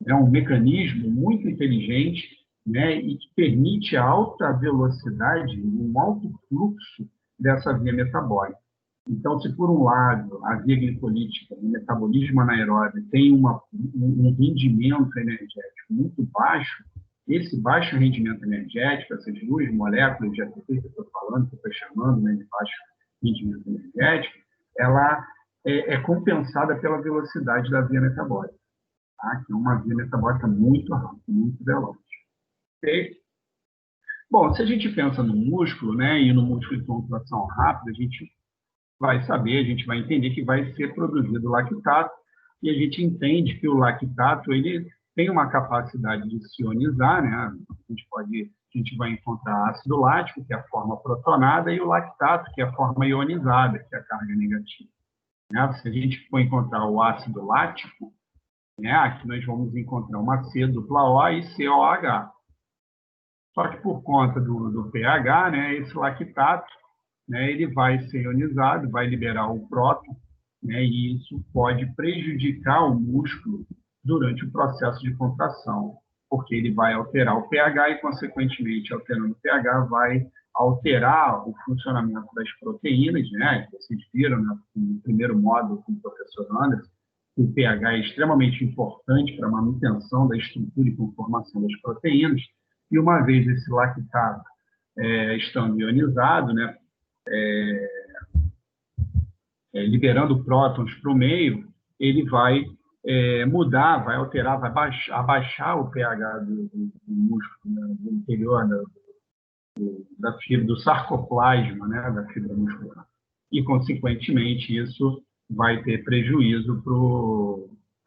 A: É um mecanismo muito inteligente né, e que permite a alta velocidade, um alto fluxo dessa via metabólica. Então, se por um lado a via glicolítica, o metabolismo anaeróbio, tem um rendimento energético muito baixo, esse baixo rendimento energético, essas duas moléculas de ATP que eu estou falando, que eu estou chamando, né, de baixo rendimento energético, ela é compensada pela velocidade da via metabólica, tá? Que é uma via metabólica muito rápida, muito veloz. Okay? Bom, se a gente pensa no músculo, né, e no músculo de contração rápida, a gente vai saber, a gente vai entender que vai ser produzido lactato, e a gente entende que o lactato ele tem uma capacidade de se ionizar, né? A gente vai encontrar ácido lático, que é a forma protonada, e o lactato, que é a forma ionizada, que é a carga negativa. Né? Se a gente for encontrar o ácido lático, né, aqui nós vamos encontrar uma C dupla O e COH. Só que por conta do pH, né, esse lactato, né, ele vai ser ionizado, vai liberar o próton, né, e isso pode prejudicar o músculo durante o processo de contração, porque ele vai alterar o pH e, consequentemente, alterando o pH, vai alterar o funcionamento das proteínas, né? Vocês viram, né, no primeiro módulo com o professor Anderson, o pH é extremamente importante para a manutenção da estrutura e conformação das proteínas, e uma vez esse lactato estando ionizado, né, liberando prótons para o meio, ele vai mudar, vai alterar, vai abaixar o pH do músculo, né, do interior da fibra, do sarcoplasma, né, da fibra muscular. E, consequentemente, isso vai ter prejuízo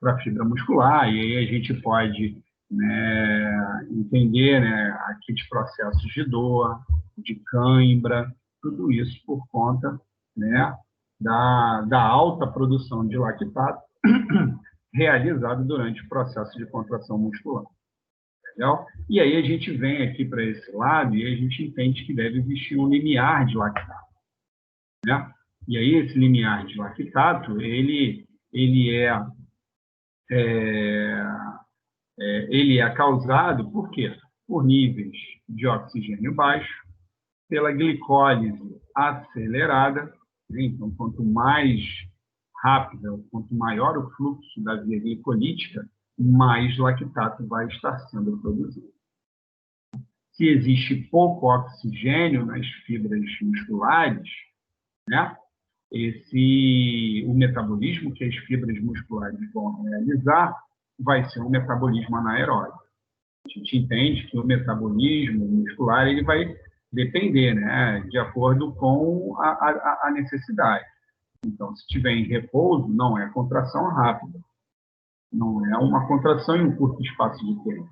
A: para a fibra muscular, e aí a gente pode, né, entender, né, aqui de processos de dor, de cãibra, tudo isso por conta, né, da alta produção de lactato realizado durante o processo de contração muscular. Entendeu? E aí a gente vem aqui para esse lado e a gente entende que deve existir um limiar de lactato. Né? E aí esse limiar de lactato, ele é causado por quê? Por níveis de oxigênio baixo, pela glicólise acelerada, né? Então, quanto mais rápida, quanto maior o fluxo da via glicolítica, mais lactato vai estar sendo produzido. Se existe pouco oxigênio nas fibras musculares, né, o metabolismo que as fibras musculares vão realizar vai ser um metabolismo anaeróbio. A gente entende que o metabolismo muscular ele vai depender, né, de acordo com a necessidade. Então, se estiver em repouso, não é contração rápida. Não é uma contração em um curto espaço de tempo.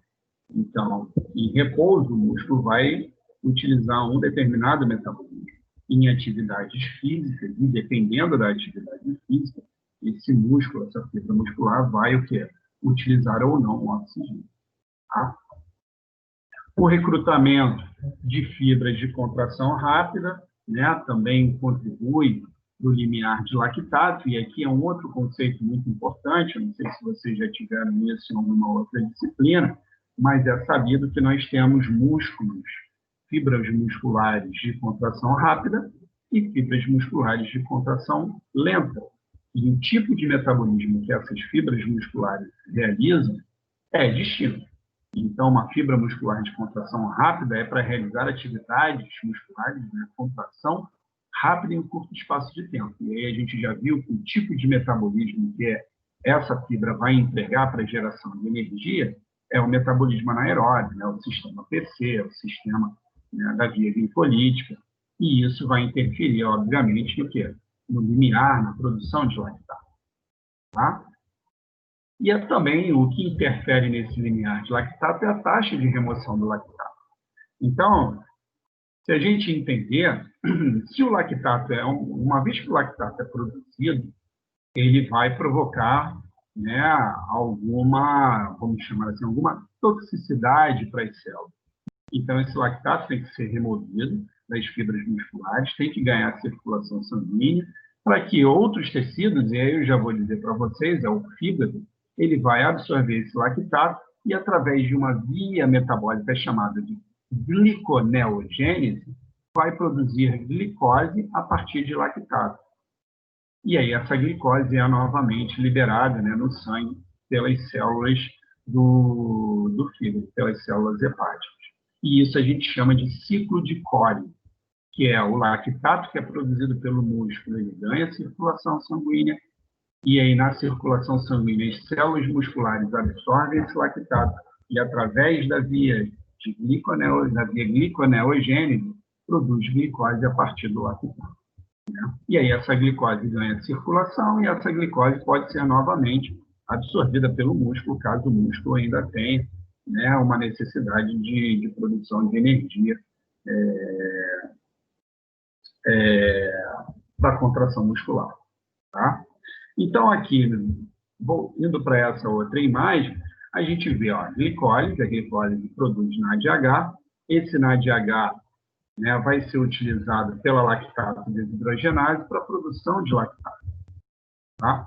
A: Então, em repouso, o músculo vai utilizar um determinado metabolismo. Em atividades físicas, e dependendo da atividade física, esse músculo, essa fibra muscular, vai o quê? Utilizar ou não o oxigênio. Tá? O recrutamento de fibras de contração rápida, né, também contribui para o limiar de lactato, e aqui é um outro conceito muito importante, não sei se vocês já tiveram isso em alguma outra disciplina, mas é sabido que nós temos músculos, fibras musculares de contração rápida e fibras musculares de contração lenta. E o tipo de metabolismo que essas fibras musculares realizam é distinto. Então, uma fibra muscular de contração rápida é para realizar atividades musculares, né, contração rápida em um curto espaço de tempo. E aí a gente já viu que o tipo de metabolismo que essa fibra vai entregar para a geração de energia é o metabolismo anaeróbio, né, o sistema PC, o sistema, né, da via glicolítica. E isso vai interferir, obviamente, no quê? No limiar, na produção de lactato. Tá? E também o que interfere nesse limiar de lactato é a taxa de remoção do lactato. Então, se a gente entender, se o lactato uma vez que o lactato é produzido, ele vai provocar, né, alguma, vamos chamar assim, alguma toxicidade para as células. Então, esse lactato tem que ser removido das fibras musculares, tem que ganhar circulação sanguínea, para que outros tecidos, e aí eu já vou dizer para vocês, é o fígado, ele vai absorver esse lactato e através de uma via metabólica chamada de gliconeogênese, vai produzir glicose a partir de lactato. E aí essa glicose é novamente liberada, né, no sangue pelas células do fígado, pelas células hepáticas. E isso a gente chama de ciclo de Cori, que é o lactato que é produzido pelo músculo, ele ganha circulação sanguínea, e aí na circulação sanguínea as células musculares absorvem esse lactato e através da via gliconeogênese produz glicose a partir do lactato. E aí essa glicose ganha circulação e essa glicose pode ser novamente absorvida pelo músculo, caso o músculo ainda tenha, né, uma necessidade de produção de energia para contração muscular. Tá? Então, aqui, indo para essa outra imagem, a gente vê a glicólise, a glicólise produz NADH, esse NADH, né, vai ser utilizado pela lactato desidrogenase para a produção de lactato. Tá?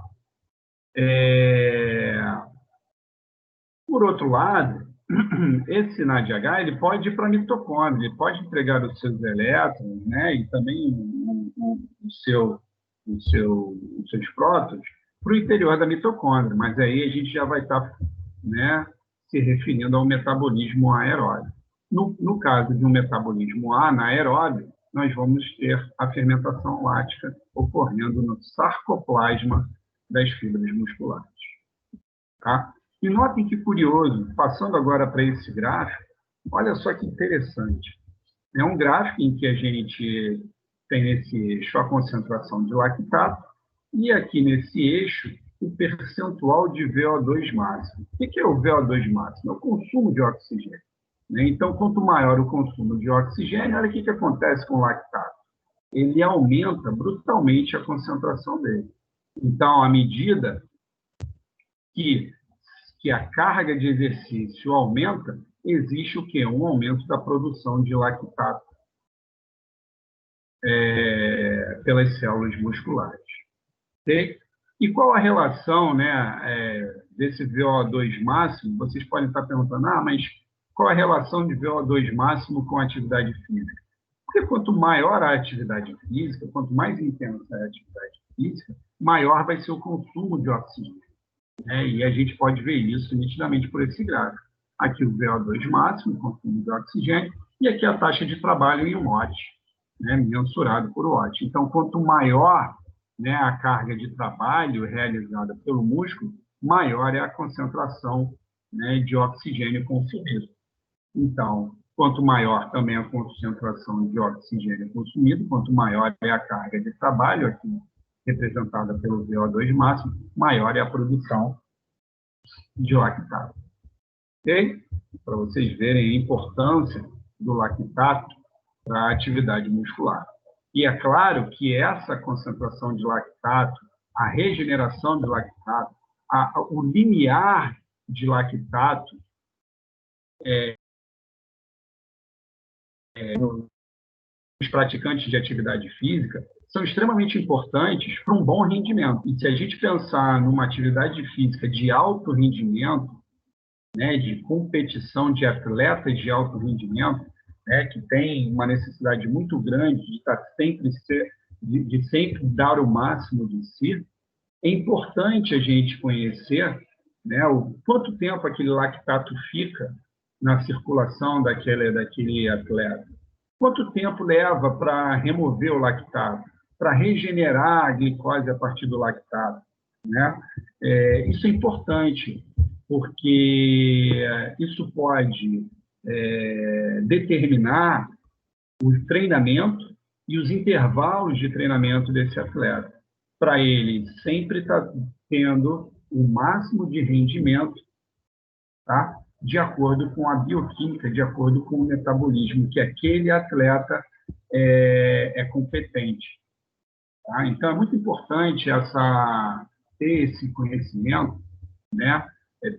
A: Por outro lado, esse NADH ele pode ir para a mitocôndria, ele pode entregar os seus elétrons, né, e também os seus prótons para o interior da mitocôndria, mas aí a gente já vai estar, né, se referindo ao metabolismo aeróbio. No caso de um metabolismo anaeróbio, nós vamos ter a fermentação lática ocorrendo no sarcoplasma das fibras musculares. Tá? E notem que curioso, passando agora para esse gráfico, olha só que interessante. É um gráfico em que a gente tem nesse eixo a concentração de lactato e aqui nesse eixo o percentual de VO2 máximo. O que é o VO2 máximo? É o consumo de oxigênio. Então, quanto maior o consumo de oxigênio, olha o que acontece com o lactato. Ele aumenta brutalmente a concentração dele. Então, à medida que a carga de exercício aumenta, existe o quê? Um aumento da produção de lactato pelas células musculares. Okay? E qual a relação, né, desse VO2 máximo? Vocês podem estar perguntando, mas qual a relação de VO2 máximo com a atividade física? Porque quanto maior a atividade física, quanto mais intensa é a atividade física, maior vai ser o consumo de oxigênio. E a gente pode ver isso nitidamente por esse gráfico. Aqui o VO2 máximo, o consumo de oxigênio, e aqui a taxa de trabalho em watt, né, mensurado por watt. Então, quanto maior, né, a carga de trabalho realizada pelo músculo, maior é a concentração, né, de oxigênio consumido. Então, quanto maior também a concentração de oxigênio consumido, quanto maior é a carga de trabalho, aqui representada pelo VO2 máximo, maior é a produção de lactato. Ok? Para vocês verem a importância do lactato para a atividade muscular. E é claro que essa concentração de lactato, a regeneração de lactato, o limiar de lactato os praticantes de atividade física são extremamente importantes para um bom rendimento. E se a gente pensar numa atividade física de alto rendimento, né, de competição de atletas de alto rendimento, né, que tem uma necessidade muito grande de estar de sempre dar o máximo de si, é importante a gente conhecer, né, o quanto tempo aquele lactato fica na circulação daquele atleta. Quanto tempo leva para remover o lactato, para regenerar a glicose a partir do lactato, né? Isso é importante, porque isso pode determinar o treinamento e os intervalos de treinamento desse atleta, para ele sempre estar tendo o máximo de rendimento, tá? De acordo com a bioquímica, de acordo com o metabolismo que aquele atleta é competente. Tá? Então, é muito importante ter esse conhecimento, né,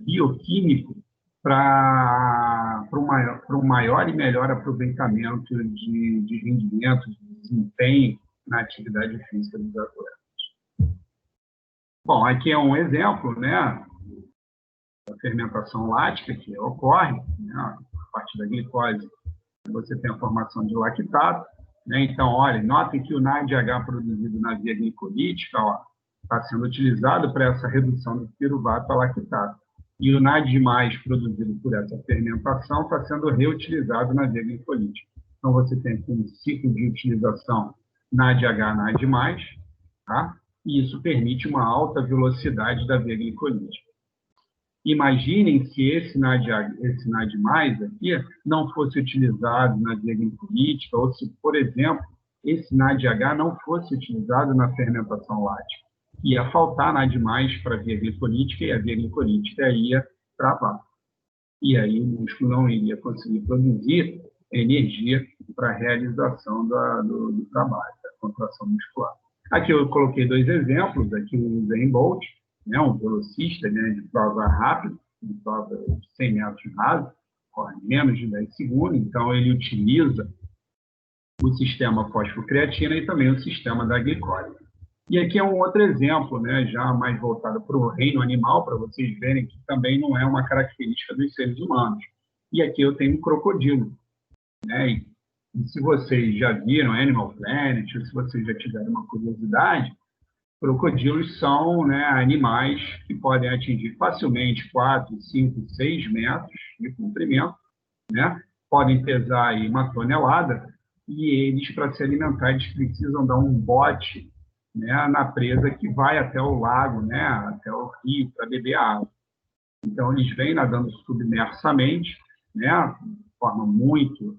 A: bioquímico para um maior e melhor aproveitamento de rendimento, de desempenho na atividade física dos atletas. Bom, aqui é um exemplo, né, fermentação lática que ocorre, né, a partir da glicose, você tem a formação de lactato, né? Então, olha, notem que o NADH produzido na via glicolítica está sendo utilizado para essa redução do piruvato a lactato. E o NAD+, produzido por essa fermentação, está sendo reutilizado na via glicolítica. Então, você tem aqui um ciclo de utilização NADH-NAD+, tá? E isso permite uma alta velocidade da via glicolítica. Imaginem se esse NAD+, aqui não fosse utilizado na via glicolítica, ou se, por exemplo, esse NADH não fosse utilizado na fermentação lática. Ia faltar NAD+, para a via glicolítica, e a via glicolítica ia travar. E aí o músculo não iria conseguir produzir energia para a realização do trabalho, da contração muscular. Aqui eu coloquei 2 exemplos, aqui o Usain Bolt, né, um velocista, né, de prova rápida, de prova de 100 metros raso, corre menos de 10 segundos, então ele utiliza o sistema fosfocreatina e também o sistema da glicose. E aqui é um outro exemplo, né, já mais voltado para o reino animal, para vocês verem que também não é uma característica dos seres humanos. E aqui eu tenho um crocodilo, né, e se vocês já viram Animal Planet, ou se vocês já tiveram uma curiosidade, crocodilos são, né, animais que podem atingir facilmente 4, 5, 6 metros de comprimento, né? Podem pesar aí 1 tonelada, e eles, para se alimentar, eles precisam dar um bote, né, na presa que vai até o lago, né, até o rio, para beber água. Então, eles vêm nadando submersamente, né, de forma muito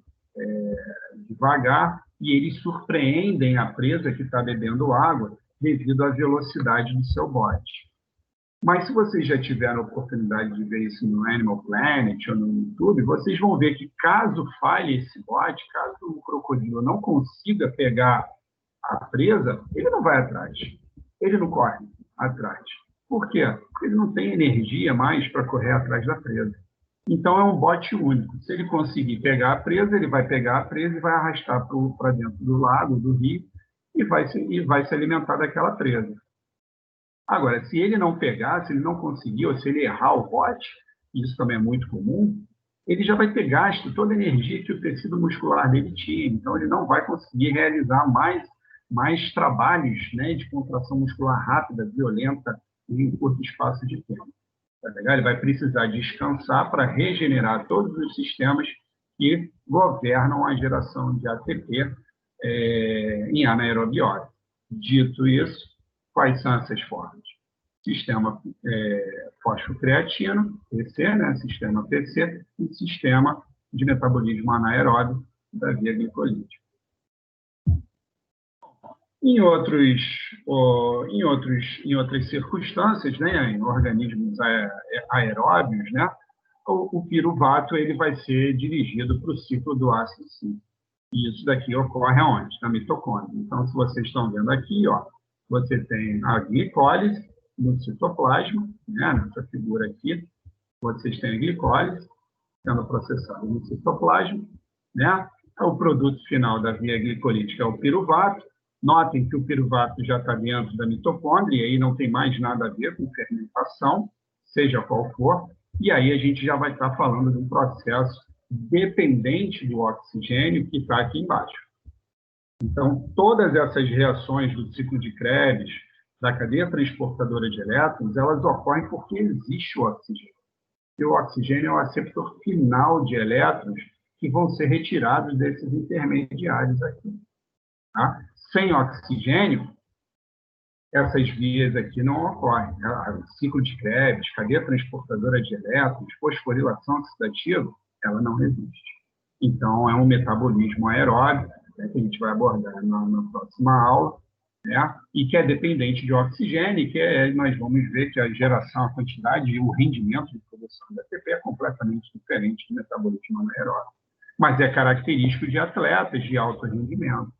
A: devagar, e eles surpreendem a presa que está bebendo água devido à velocidade do seu bote. Mas se vocês já tiveram a oportunidade de ver isso no Animal Planet ou no YouTube, vocês vão ver que caso falhe esse bote, caso o crocodilo não consiga pegar a presa, ele não vai atrás, ele não corre atrás. Por quê? Porque ele não tem energia mais para correr atrás da presa. Então, é um bote único. Se ele conseguir pegar a presa, ele vai pegar a presa e vai arrastar para dentro do lago, do rio, e vai se alimentar daquela presa. Agora, se ele não pegar, se ele não conseguir, ou se ele errar o bote, isso também é muito comum, ele já vai ter gasto toda a energia que o tecido muscular dele tinha. Então, ele não vai conseguir realizar mais trabalhos, né, de contração muscular rápida, violenta, em curto espaço de tempo. Tá legal? Ele vai precisar descansar para regenerar todos os sistemas que governam a geração de ATP em anaerobiose. Dito isso, quais são essas formas? Sistema fosfocreatino, PC, né? Sistema PC, e sistema de metabolismo anaeróbio da via glicolítica. Em outras circunstâncias, né, em organismos aeróbios, né, o piruvato ele vai ser dirigido para o ciclo do ácido cítrico. E isso daqui ocorre aonde? Na mitocôndria. Então, se vocês estão vendo aqui, ó, você tem a glicólise no citoplasma, né, nessa figura aqui, vocês têm a glicólise sendo processada no citoplasma, né? O produto final da via glicolítica é o piruvato. Notem que o piruvato já está dentro da mitocôndria, e aí não tem mais nada a ver com fermentação, seja qual for, e aí a gente já vai estar falando de um processo dependente do oxigênio que está aqui embaixo. Então, todas essas reações do ciclo de Krebs, da cadeia transportadora de elétrons, elas ocorrem porque existe o oxigênio. E o oxigênio é o aceptor final de elétrons que vão ser retirados desses intermediários aqui. Tá? Sem oxigênio, essas vias aqui não ocorrem. O ciclo de Krebs, cadeia transportadora de elétrons, fosforilação oxidativa, ela não existe. Então, é um metabolismo aeróbio, né, que a gente vai abordar na próxima aula, né, e que é dependente de oxigênio, nós vamos ver que a geração, a quantidade e o rendimento de produção da ATP é completamente diferente do metabolismo anaeróbio. Mas é característico de atletas de alto rendimento,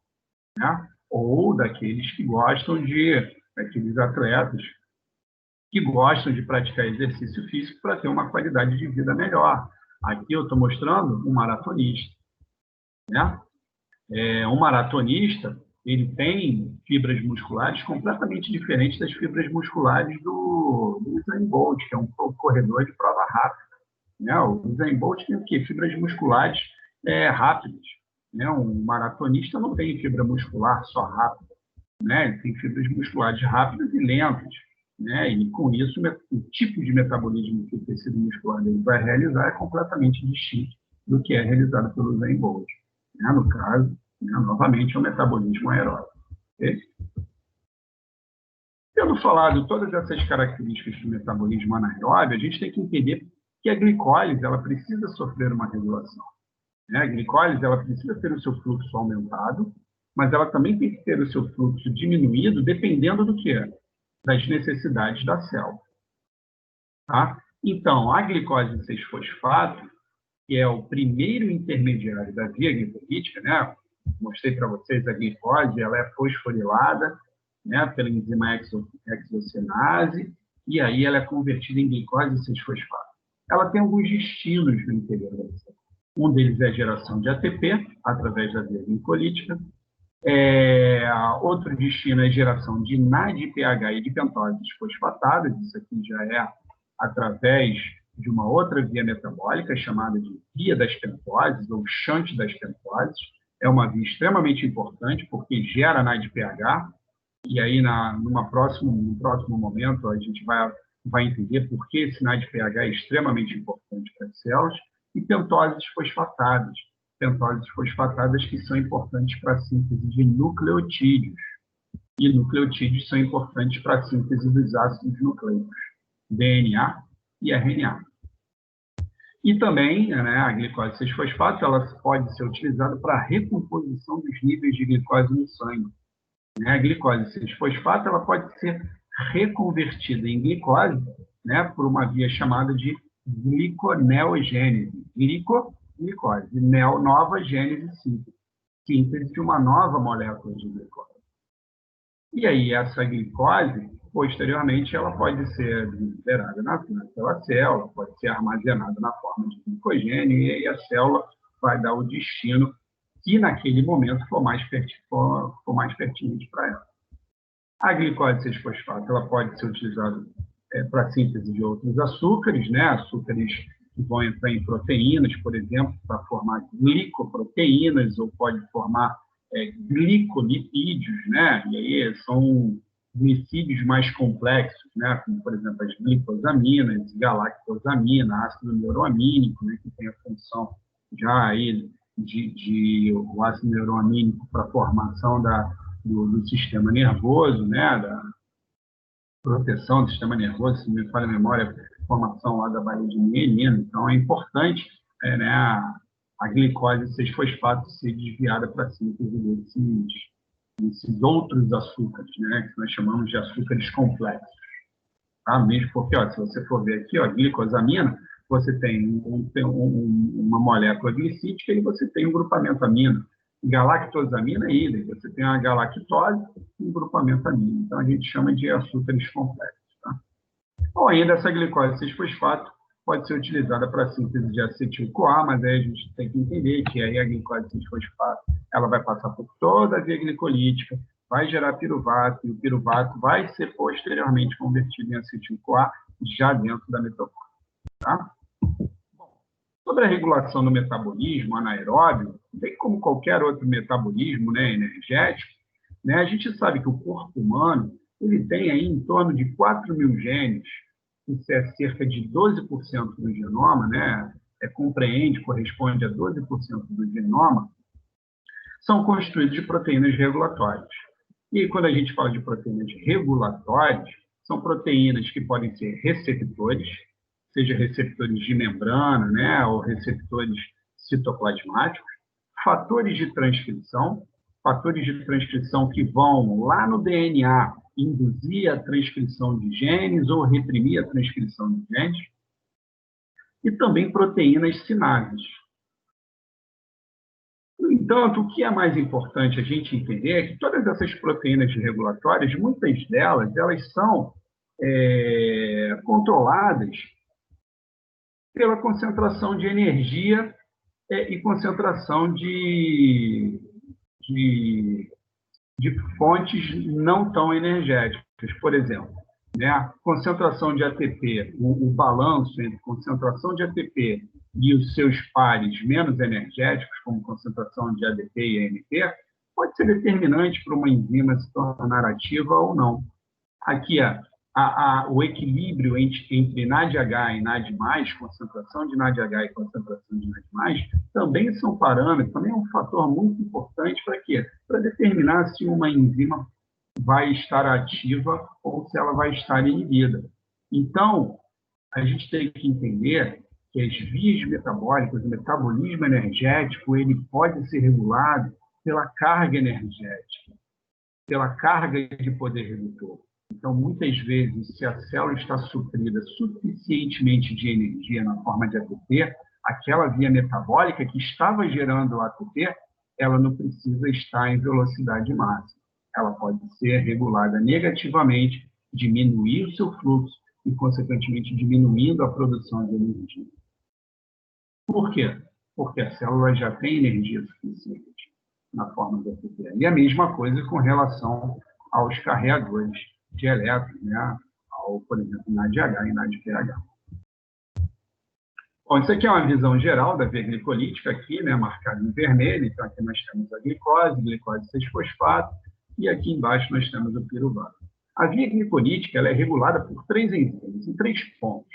A: né? Ou daqueles daqueles atletas que gostam de praticar exercício físico para ter uma qualidade de vida melhor. Aqui eu estou mostrando um maratonista, né? Um maratonista, ele tem fibras musculares completamente diferentes das fibras musculares do do Usain Bolt, que é um corredor de prova rápida. Né? O Usain Bolt tem o quê? Fibras musculares rápidas. Né? Um maratonista não tem fibra muscular só rápida. Né? Ele tem fibras musculares rápidas e lentas. Né? E, com isso, o tipo de metabolismo que o tecido muscular dele vai realizar é completamente distinto do que é realizado pelo Usain Bolt. Né? No caso, né, novamente, é o metabolismo aeróbico. Okay? Tendo falado todas essas características do metabolismo anaeróbio, a gente tem que entender que a glicólise ela precisa sofrer uma regulação. Né? A glicólise ela precisa ter o seu fluxo aumentado, mas ela também tem que ter o seu fluxo diminuído, dependendo do que? Das necessidades da célula. Tá? Então, a glicose 6-fosfato, que é o primeiro intermediário da via glicolítica, né? Mostrei para vocês a glicose, ela é fosforilada, né, pela enzima hexocenase, e aí ela é convertida em glicose 6-fosfato. Ela tem alguns destinos no interior da célula. Um deles é a geração de ATP, através da via glicolítica. Outro destino é a geração de NADPH e de pentóses fosfatadas. Isso aqui já é através de uma outra via metabólica, chamada de via das pentoses, ou shunt das pentoses. É uma via extremamente importante, porque gera NADPH, e aí, num próximo momento, a gente vai entender por que esse NADPH é extremamente importante para as células, e pentoses fosfatadas que são importantes para a síntese de nucleotídeos. E nucleotídeos são importantes para a síntese dos ácidos nucleicos, DNA e RNA. E também, né, a glicose 6-fosfato ela pode ser utilizada para a recomposição dos níveis de glicose no sangue. A glicose 6-fosfato ela pode ser reconvertida em glicose, né, por uma via chamada de gliconeogênese. Glicose, nova gênese, síntese de uma nova molécula de glicose. E aí essa glicose, posteriormente, ela pode ser liberada naquela célula, pode ser armazenada na forma de glicogênio, e aí a célula vai dar o destino que naquele momento for mais pertinente para ela. A glicose 6-fosfato ela pode ser utilizada para a síntese de outros açúcares, né? Açúcares que vão entrar em proteínas, por exemplo, para formar glicoproteínas, ou pode formar glicolipídios, né? E aí são glicídios mais complexos, né? Como, por exemplo, as glicosaminas, galactosamina, ácido neuroamínico, né? Que tem a função já aí o ácido neuroamínico para a formação do sistema nervoso, né, da proteção do sistema nervoso, se me falha a memória, formação lá da baía de mielina. Então, é importante né, a glicose 6-fosfato ser desviada para a síntese desses outros açúcares, né, que nós chamamos de açúcares complexos. Tá? Mesmo porque, se você for ver aqui, glicosamina, você tem uma molécula glicídica e você tem um grupamento amino. Galactosamina é idem, você tem a galactose e um grupamento amino. Então, a gente chama de açúcares complexos. Tá? Ou ainda, essa glicose 6-fosfato pode ser utilizada para a síntese de acetil-CoA, mas aí a gente tem que entender que aí a glicose 6-fosfato ela vai passar por toda a via glicolítica, vai gerar piruvato, e o piruvato vai ser posteriormente convertido em acetil-CoA já dentro da mitocôndria. Tá? Sobre a regulação do metabolismo anaeróbio, bem como qualquer outro metabolismo, né, energético, né, a gente sabe que o corpo humano ele tem aí em torno de 4.000 genes, isso é cerca de 12% do genoma, né, corresponde a 12% do genoma, são constituídos de proteínas regulatórias. E quando a gente fala de proteínas regulatórias, são proteínas que podem ser receptores, seja receptores de membrana, né, ou receptores citoplasmáticos, fatores de transcrição que vão lá no DNA induzir a transcrição de genes ou reprimir a transcrição de genes, e também proteínas sinases. No entanto, o que é mais importante a gente entender é que todas essas proteínas regulatórias, muitas delas, elas são controladas pela concentração de energia e concentração de fontes não tão energéticas. Por exemplo, né? Concentração de ATP, o balanço entre concentração de ATP e os seus pares menos energéticos, como concentração de ADP e ANP, pode ser determinante para uma enzima se tornar ativa ou não. Aqui, o equilíbrio entre NADH e NAD+, concentração de NADH e concentração de NAD+, também são parâmetros, também é um fator muito importante para quê? Para determinar se uma enzima vai estar ativa ou se ela vai estar inibida. Então, a gente tem que entender que as vias metabólicas, o metabolismo energético, ele pode ser regulado pela carga energética, pela carga de poder redutor. Então, muitas vezes, se a célula está suprida suficientemente de energia na forma de ATP, aquela via metabólica que estava gerando o ATP, ela não precisa estar em velocidade máxima. Ela pode ser regulada negativamente, diminuir o seu fluxo e, consequentemente, diminuindo a produção de energia. Por quê? Porque a célula já tem energia suficiente na forma de ATP. E a mesma coisa com relação aos carregadores de elétrons, né? Por exemplo, NADH e NADPH. Bom, isso aqui é uma visão geral da via glicolítica aqui, né, marcada em vermelho. Então, aqui nós temos a glicose 6-fosfato, e aqui embaixo nós temos o piruvato. A via glicolítica ela é regulada por 3 enzimas, em 3 pontos.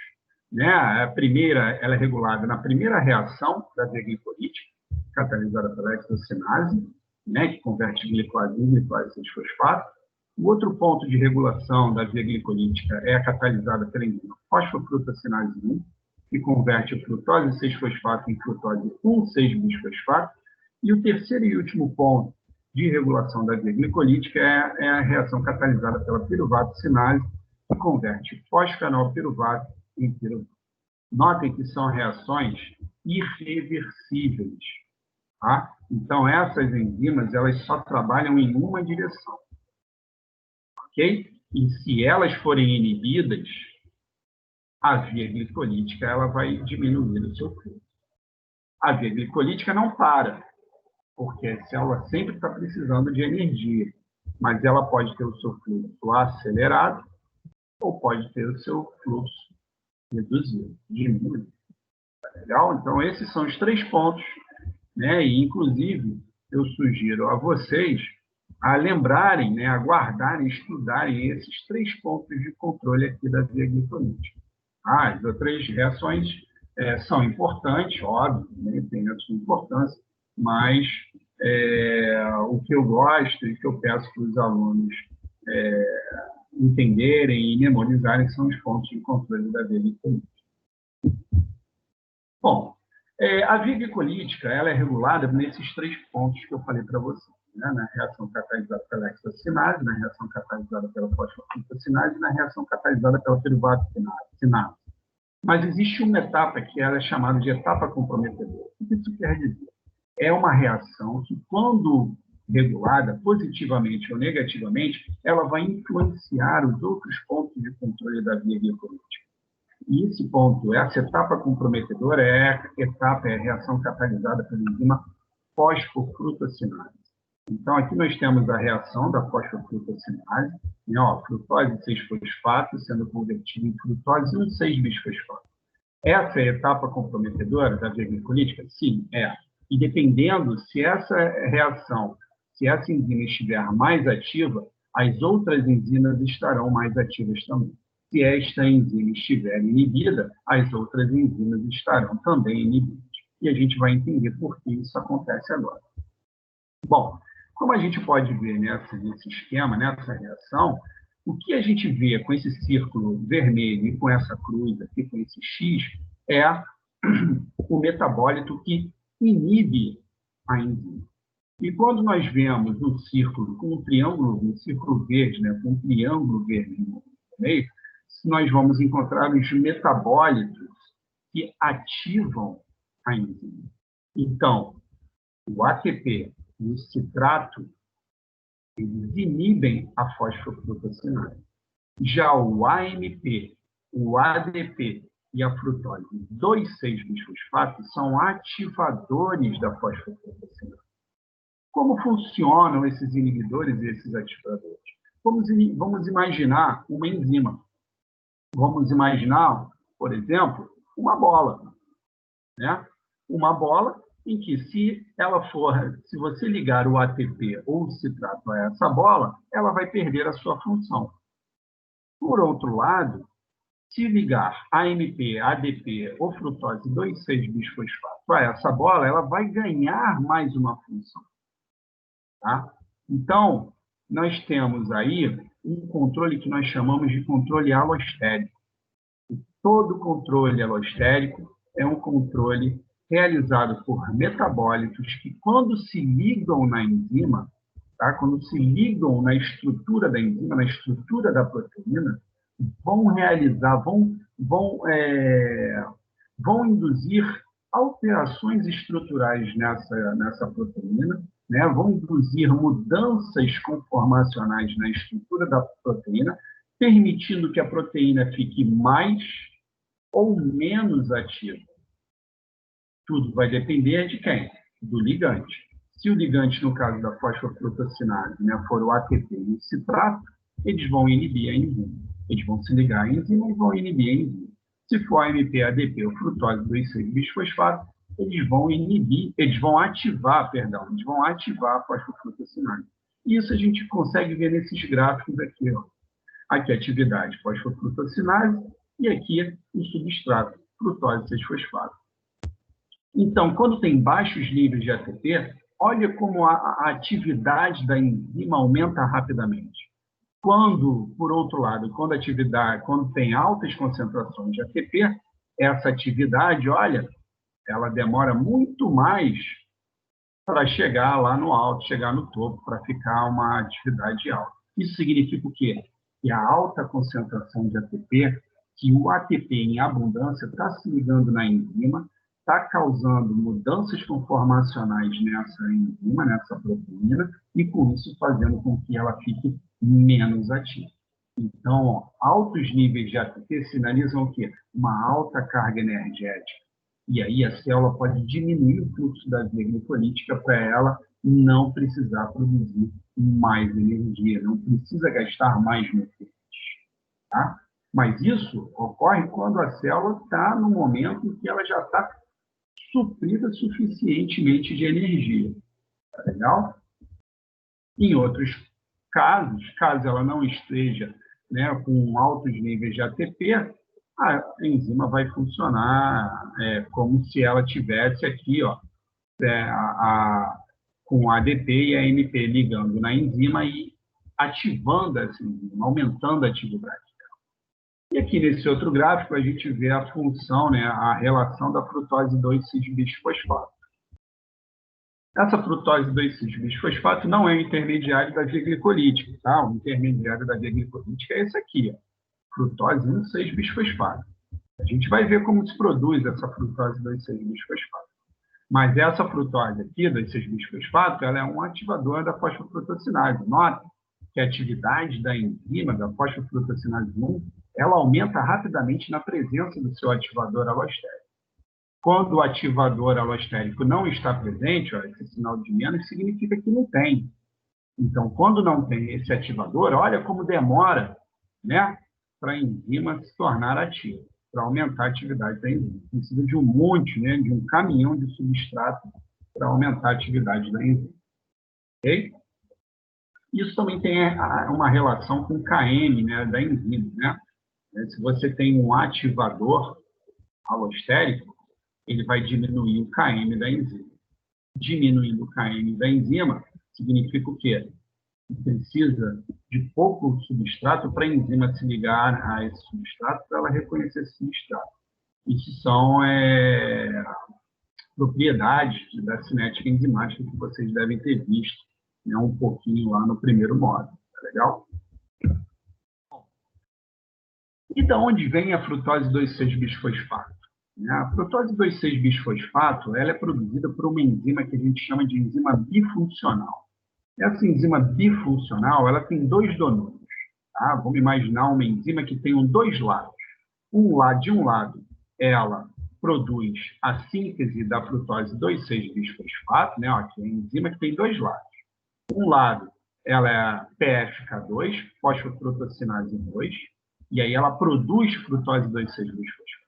A: Né? A primeira, ela é regulada na primeira reação da via glicolítica, catalisada pela hexocinase, né, que converte glicose em glicose 6-fosfato. O outro ponto de regulação da via glicolítica é a catalisada pela enzima fosfofrutacinase 1, que converte a frutose 6-fosfato em frutose 1,6-bisfosfato. E o terceiro e último ponto de regulação da via glicolítica é a reação catalisada pela piruvato-cinase, que converte fosfenolpiruvato em piruvato. Notem que são reações irreversíveis. Tá? Então, essas enzimas elas só trabalham em uma direção. Okay? E se elas forem inibidas, a via glicolítica ela vai diminuir o seu fluxo. A via glicolítica não para, porque a célula sempre está precisando de energia, mas ela pode ter o seu fluxo acelerado ou pode ter o seu fluxo reduzido, diminuído. Tá legal? Então, esses são os 3 pontos, né? E, inclusive, eu sugiro a vocês a lembrarem, né, a guardarem, estudarem esses 3 pontos de controle aqui da via glicolítica. As outras reações são importantes, óbvio, né, tem a sua importância, mas o que eu gosto e que eu peço para os alunos entenderem e memorizarem são os pontos de controle da via glicolítica. Bom, a via glicolítica ela é regulada nesses 3 pontos que eu falei para vocês, né? Na reação catalisada pela hexocinase, na reação catalisada pela fosfofrutacinase e na reação catalisada pela piruvato-cinase. Mas existe uma etapa que ela é chamada de etapa comprometedora. O que isso quer dizer? É uma reação que, quando regulada positivamente ou negativamente, ela vai influenciar os outros pontos de controle da via glicolítica. E esse ponto, essa etapa comprometedora é a reação catalisada pela enzima fosfofrutacinase. Então, aqui nós temos a reação da fosfofrutacinase, né, frutose 6-fosfato sendo convertido em frutose 1,6-bisfosfato. Essa é a etapa comprometedora da via glicolítica? Sim, é. E dependendo se essa reação, se essa enzima estiver mais ativa, as outras enzimas estarão mais ativas também. Se esta enzima estiver inibida, as outras enzimas estarão também inibidas. E a gente vai entender por que isso acontece agora. Bom, como a gente pode ver nesse esquema, nessa reação, o que a gente vê com esse círculo vermelho e com essa cruz aqui, com esse X, é o metabólito que inibe a enzima. E quando nós vemos um círculo com um triângulo, um círculo verde, né, com um triângulo verde no meio, nós vamos encontrar os metabólitos que ativam a enzima. Então, o ATP e o citrato, eles inibem a fosfofrutacinase. Já o AMP, o ADP e a frutose 2,6-bisfosfato são ativadores da fosfofrutacinase. Como funcionam esses inibidores e esses ativadores? Vamos imaginar uma enzima. Vamos imaginar, por exemplo, uma bola, né? Uma bola em que, se você ligar o ATP ou o citrato a essa bola, ela vai perder a sua função. Por outro lado, se ligar AMP, ADP ou frutose 2,6-bisfosfato a essa bola, ela vai ganhar mais uma função. Tá? Então, nós temos aí um controle que nós chamamos de controle alostérico. Todo controle alostérico é um controle realizado por metabólitos que, quando se ligam na enzima, tá? Quando se ligam na estrutura da enzima, na estrutura da proteína, vão realizar, vão induzir alterações estruturais nessa proteína, né? Vão induzir mudanças conformacionais na estrutura da proteína, permitindo que a proteína fique mais ou menos ativa. Tudo vai depender de quem? Do ligante. Se o ligante, no caso da fosfofrutocinase, né, for o ATP e o citrato, eles vão inibir a enzima. Eles vão se ligar à enzima e vão inibir a enzima. Se for AMP, ADP ou frutose 2,6-bisfosfato, eles vão ativar a fosfofrutocinase. Isso a gente consegue ver nesses gráficos aqui, ó. Aqui a atividade fosfofrutocinase e aqui o substrato, frutose 6-fosfato. Então, quando tem baixos níveis de ATP, olha como a atividade da enzima aumenta rapidamente. Quando, por outro lado, quando tem altas concentrações de ATP, essa atividade, olha, ela demora muito mais para chegar lá no alto, chegar no topo, para ficar uma atividade alta. Isso significa o quê? Que a alta concentração de ATP, que o ATP em abundância está se ligando na enzima, está causando mudanças conformacionais nessa enzima, nessa proteína, e com isso fazendo com que ela fique menos ativa. Então, ó, altos níveis de ATP sinalizam o quê? Uma alta carga energética. E aí a célula pode diminuir o fluxo da via glicolítica para ela não precisar produzir mais energia, não precisa gastar mais nutrientes. Tá? Mas isso ocorre quando a célula está no momento em que ela já está suprida suficientemente de energia. Tá legal? Em outros casos, caso ela não esteja, né, com altos níveis de ATP, a enzima vai funcionar como se ela tivesse aqui, ó, com a ADP e a AMP ligando na enzima e ativando essa enzima, aumentando a atividade. E aqui nesse outro gráfico a gente vê a função, né, a relação da frutose 2,6-bisfosfato. Essa frutose 2,6-bisfosfato não é o intermediário da via glicolítica, tá? O intermediário da via glicolítica é esse aqui, ó, frutose 1,6-bisfosfato. A gente vai ver como se produz essa frutose 2,6-bisfosfato. Mas essa frutose aqui, 2,6-bisfosfato, ela é um ativador da fosfofrutocinase. Nota que a atividade da enzima, da fosfofrutocinase 1, ela aumenta rapidamente na presença do seu ativador alostérico. Quando o ativador alostérico não está presente, ó, esse sinal de menos significa que não tem. Então, quando não tem esse ativador, olha como demora, né, para a enzima se tornar ativa, para aumentar a atividade da enzima. Precisa de um monte, né, de um caminhão de substrato para aumentar a atividade da enzima. Ok? Isso também tem uma relação com o KM, né, da enzima, né? Se você tem um ativador alostérico, ele vai diminuir o KM da enzima. Diminuindo o KM da enzima significa o quê? Precisa de pouco substrato para a enzima se ligar a esse substrato, para ela reconhecer esse substrato. Isso são propriedades da cinética enzimática que vocês devem ter visto, né, um pouquinho lá no primeiro módulo. Tá legal? E de onde vem a frutose 2,6-bisfosfato? A frutose 2,6-bisfosfato ela é produzida por uma enzima que a gente chama de enzima bifuncional. Essa enzima bifuncional ela tem dois donores. Tá? Vamos imaginar uma enzima que tem dois lados. De um lado, ela produz a síntese da frutose 2,6-bisfosfato, né? Aqui é a enzima que tem dois lados. Um lado, ela é PFK2, fosfofrutocinase 2, E aí ela produz frutose 2,6-bisfosfato.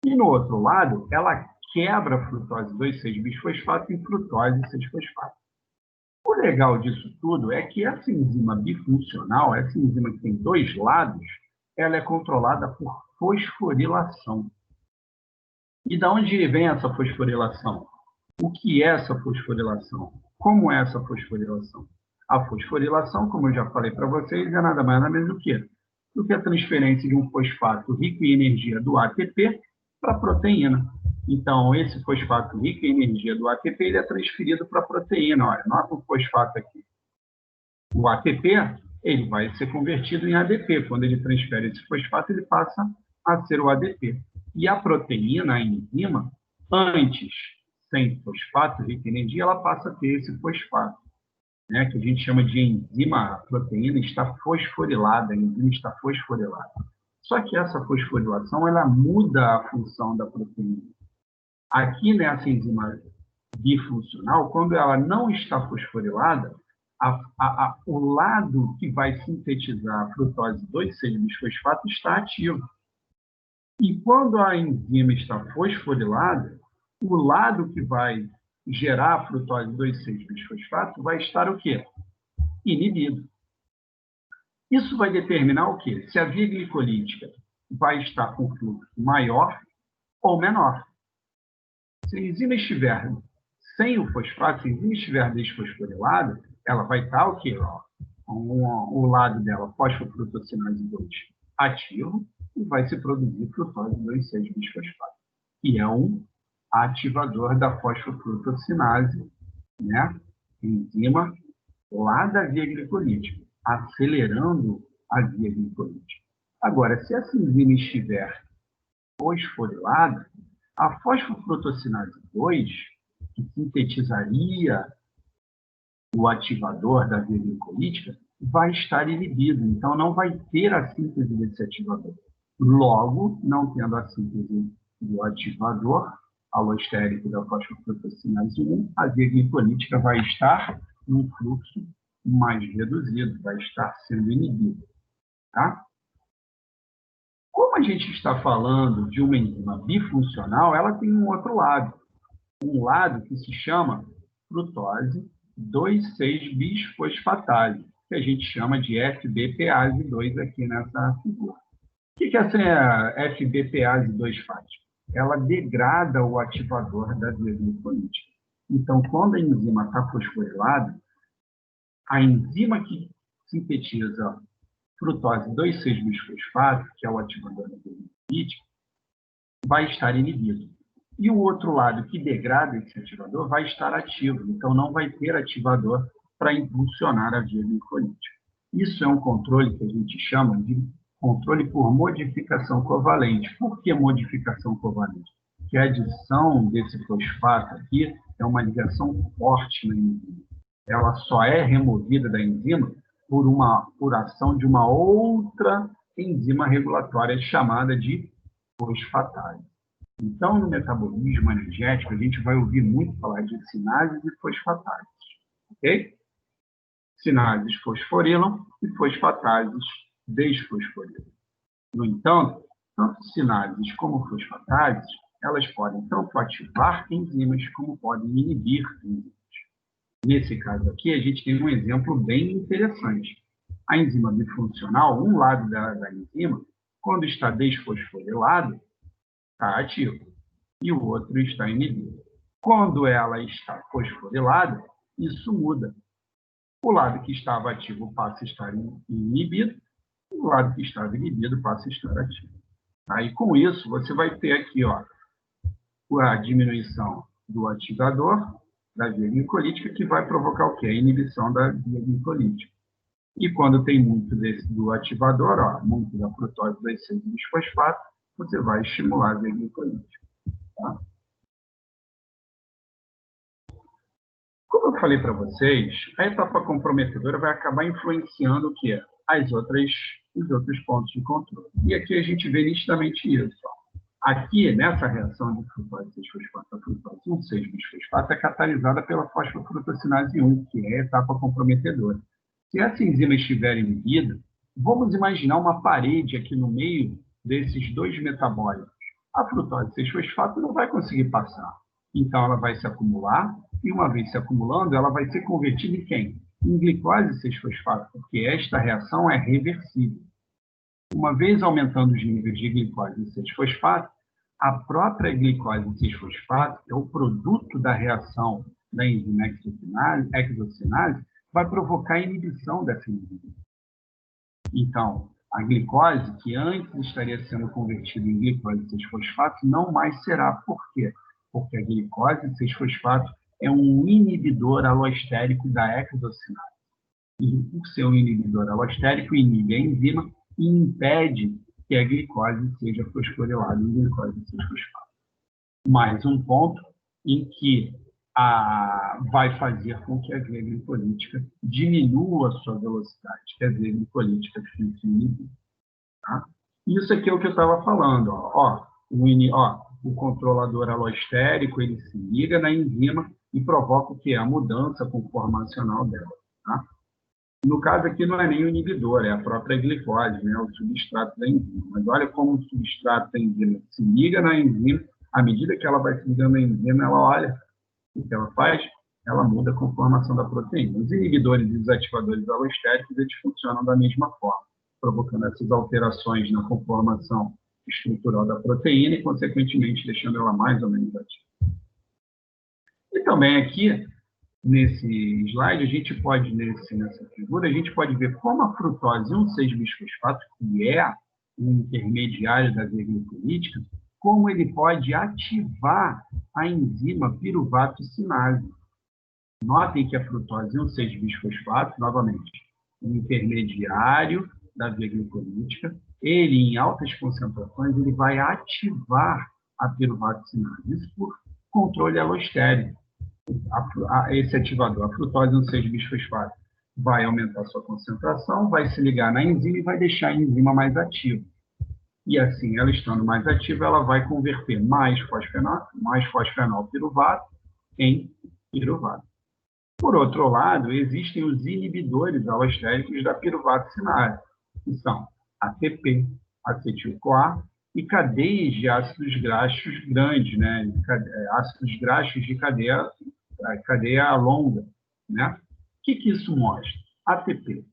A: E no outro lado, ela quebra a frutose 2,6-bisfosfato em frutose 6-fosfato. O legal disso tudo é que essa enzima bifuncional, essa enzima que tem dois lados, ela é controlada por fosforilação. E de onde vem essa fosforilação? O que é essa fosforilação? Como é essa fosforilação? A fosforilação, como eu já falei para vocês, é nada mais nada menos do que a transferência de um fosfato rico em energia do ATP para a proteína. Então, esse fosfato rico em energia do ATP ele é transferido para a proteína. Olha, nota o fosfato aqui. O ATP ele vai ser convertido em ADP. Quando ele transfere esse fosfato, ele passa a ser o ADP. E a proteína, a enzima, antes, sem fosfato rico em energia, ela passa a ter esse fosfato, né, que a gente chama de enzima. A proteína está fosforilada, a enzima está fosforilada. Só que essa fosforilação ela muda a função da proteína. Aqui nessa enzima bifuncional, quando ela não está fosforilada, o lado que vai sintetizar a frutose 2,6-bisfosfato está ativo. E quando a enzima está fosforilada, o lado que vai gerar a frutose 2,6-bisfosfato vai estar o quê? Inibido. Isso vai determinar o quê? Se a via glicolítica vai estar com fluxo maior ou menor. Se a enzima estiver sem o fosfato, se a enzima estiver desfosforilada, ela vai estar o quê? O lado dela, fosfofrutossinase 2, ativo, e vai se produzir frutose 2,6-bisfosfato, que é um ativador da fosfofrutossinase, né? Enzima lá da via glicolítica, acelerando a via glicolítica. Agora, se essa enzima estiver fosforilada, a fosfofrutossinase 2, que sintetizaria o ativador da via glicolítica, vai estar inibido. Então, não vai ter a síntese desse ativador. Logo, não tendo a síntese do ativador alostérico da fosfofrutossinase 1, a via glicolítica vai estar num fluxo mais reduzido, vai estar sendo inibida. Tá? Como a gente está falando de uma enzima bifuncional, ela tem um outro lado. Um lado que se chama frutose 2,6-bisfosfatase, que a gente chama de FBPase 2 aqui nessa figura. O que essa FBPase 2 faz? Ela degrada o ativador da via glicolítica. Então, quando a enzima está fosforilada, a enzima que sintetiza frutose 2,6-bisfosfato, que é o ativador da via glicolítica, vai estar inibido. E o outro lado, que degrada esse ativador, vai estar ativo. Então, não vai ter ativador para impulsionar a via glicolítica. Isso é um controle que a gente chama de controle por modificação covalente. Por que modificação covalente? Porque a adição desse fosfato aqui é uma ligação forte na enzima. Ela só é removida da enzima por ação de uma outra enzima regulatória chamada de fosfatase. Então, no metabolismo energético, a gente vai ouvir muito falar de sinases e fosfatases. Ok? Sinases fosforilam e fosfatases desfosforilam. No entanto, tanto sinases como fosfatases, elas podem tanto ativar enzimas como podem inibir enzimas. Nesse caso aqui, a gente tem um exemplo bem interessante. A enzima bifuncional, um lado da enzima, quando está desfosforilado, está ativo, e o outro está inibido. Quando ela está fosforilada, isso muda. O lado que estava ativo passa a estar inibido, e o lado que estava inibido passa a estar ativo. Aí, com isso, você vai ter aqui a diminuição do ativador da via glicolítica, que vai provocar o quê? A inibição da via glicolítica. E quando tem muito do ativador, muito da frutose 2,6-bisfosfato, você vai estimular a via glicolítica. Tá? Como eu falei para vocês, a etapa comprometedora vai acabar influenciando o quê? Os outros pontos de controle. E aqui a gente vê nitidamente isso. Aqui, nessa reação de frutose 6-fosfato a frutose 1,6-bisfosfato, é catalisada pela fosfofrutossinase 1, que é a etapa comprometedora. Se essa enzima estiver inibida, Vamos imaginar uma parede aqui no meio desses dois metabólitos. A frutose 6-fosfato não vai conseguir passar. Então, ela vai se acumular, e uma vez se acumulando, ela vai ser convertida em quem? Em glicose 6-fosfato, porque esta reação é reversível. Uma vez aumentando os níveis de glicose 6-fosfato, a própria glicose 6-fosfato, que é o produto da reação da enzima hexocinase, vai provocar a inibição dessa enzima. Então, a glicose, que antes estaria sendo convertida em glicose 6-fosfato, não mais será. Por quê? Porque a glicose 6-fosfato é um inibidor alostérico da hexocinase. E, por ser um inibidor alostérico, inibe a enzima e impede que a glicose seja fosforilada em glicose 6-fosfato. Mais um ponto em que vai fazer com que a via glicolítica diminua a sua velocidade, que a via glicolítica fique inibida. Tá? Isso aqui é o que eu estava falando. O controlador alostérico ele se liga na enzima e provoca o que? A mudança conformacional dela. Tá? No caso aqui não é nem o inibidor, é a própria glicose, né? O substrato da enzima. Mas olha como o substrato da enzima se liga na enzima, à medida que ela vai se ligando na enzima, ela olha o que ela faz, ela muda a conformação da proteína. Os inibidores e desativadores alostéricos, eles funcionam da mesma forma, provocando essas alterações na conformação estrutural da proteína e, consequentemente, deixando ela mais ou menos ativa. E também aqui, nesse slide, a gente pode, nessa figura, a gente pode ver como a frutose 1,6-bisfosfato, que é um intermediário da via glicolítica, como ele pode ativar a enzima piruvato-cinase. Notem que a frutose 1,6-bisfosfato, novamente, um intermediário da via glicolítica, ele, em altas concentrações, ele vai ativar a piruvato-cinase. Isso por controle alostérico. Esse ativador, a frutose 1,6-bisfosfato, vai aumentar sua concentração, vai se ligar na enzima e vai deixar a enzima mais ativa. E assim, ela estando mais ativa, ela vai converter mais fosfenol piruvato em piruvato. Por outro lado, existem os inibidores alostéricos da piruvato-cinase, que são ATP, acetil-CoA e cadeias de ácidos graxos grandes, né? Ácidos graxos de cadeia longa. Né? O que isso mostra? ATP.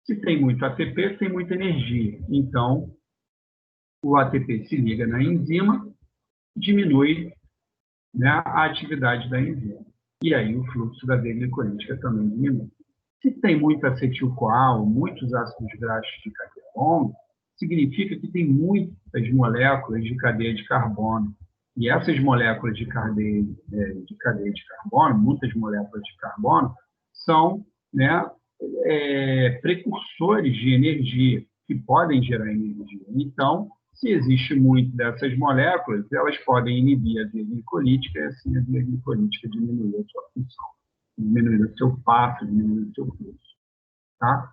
A: Se tem muito ATP, tem muita energia. Então, o ATP se liga na enzima, diminui, né, a atividade da enzima. E aí o fluxo da via glicolítica também diminui. Se tem muito acetil-CoA ou muitos ácidos graxos de cadeia longa, significa que tem muitas moléculas de cadeia de carbono. E essas moléculas de cadeia de carbono, muitas moléculas de carbono, são, né, precursores de energia, que podem gerar energia. Então, se existe muito dessas moléculas, elas podem inibir a via glicolítica e assim a via glicolítica diminuir a sua função, diminuir o seu passo, diminuir o seu fluxo. Tá?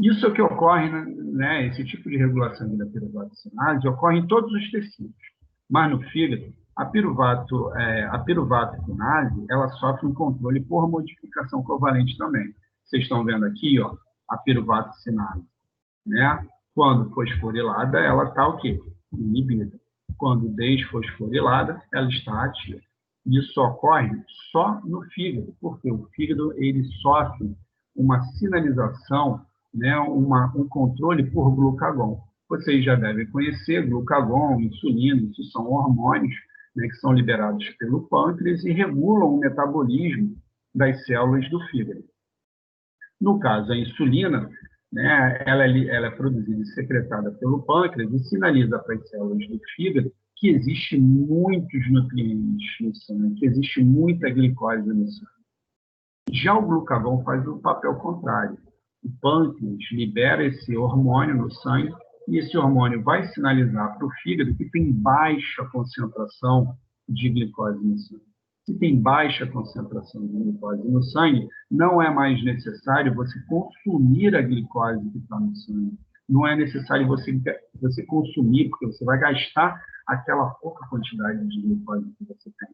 A: Isso é o que ocorre, né, esse tipo de regulação da piruvato-cinase ocorre em todos os tecidos. Mas no fígado, a piruvato-cinase, ela sofre um controle por modificação covalente também. Vocês estão vendo aqui, ó, a piruvato-cinase, né? Quando fosforilada, ela está o quê? Inibida. Quando desfosforilada, ela está ativa. Isso ocorre só no fígado, porque o fígado ele sofre uma sinalização, né, um controle por glucagon. Vocês já devem conhecer glucagon, insulina, isso são hormônios, né, que são liberados pelo pâncreas e regulam o metabolismo das células do fígado. No caso, a insulina, né, ela é produzida e secretada pelo pâncreas e sinaliza para as células do fígado que existe muitos nutrientes no sangue, que existe muita glicose no sangue. Já o glucagon faz o papel contrário. O pâncreas libera esse hormônio no sangue e esse hormônio vai sinalizar para o fígado que tem baixa concentração de glicose no sangue. Se tem baixa concentração de glicose no sangue, não é mais necessário você consumir a glicose que está no sangue. Não é necessário você consumir, porque você vai gastar aquela pouca quantidade de glicose que você tem.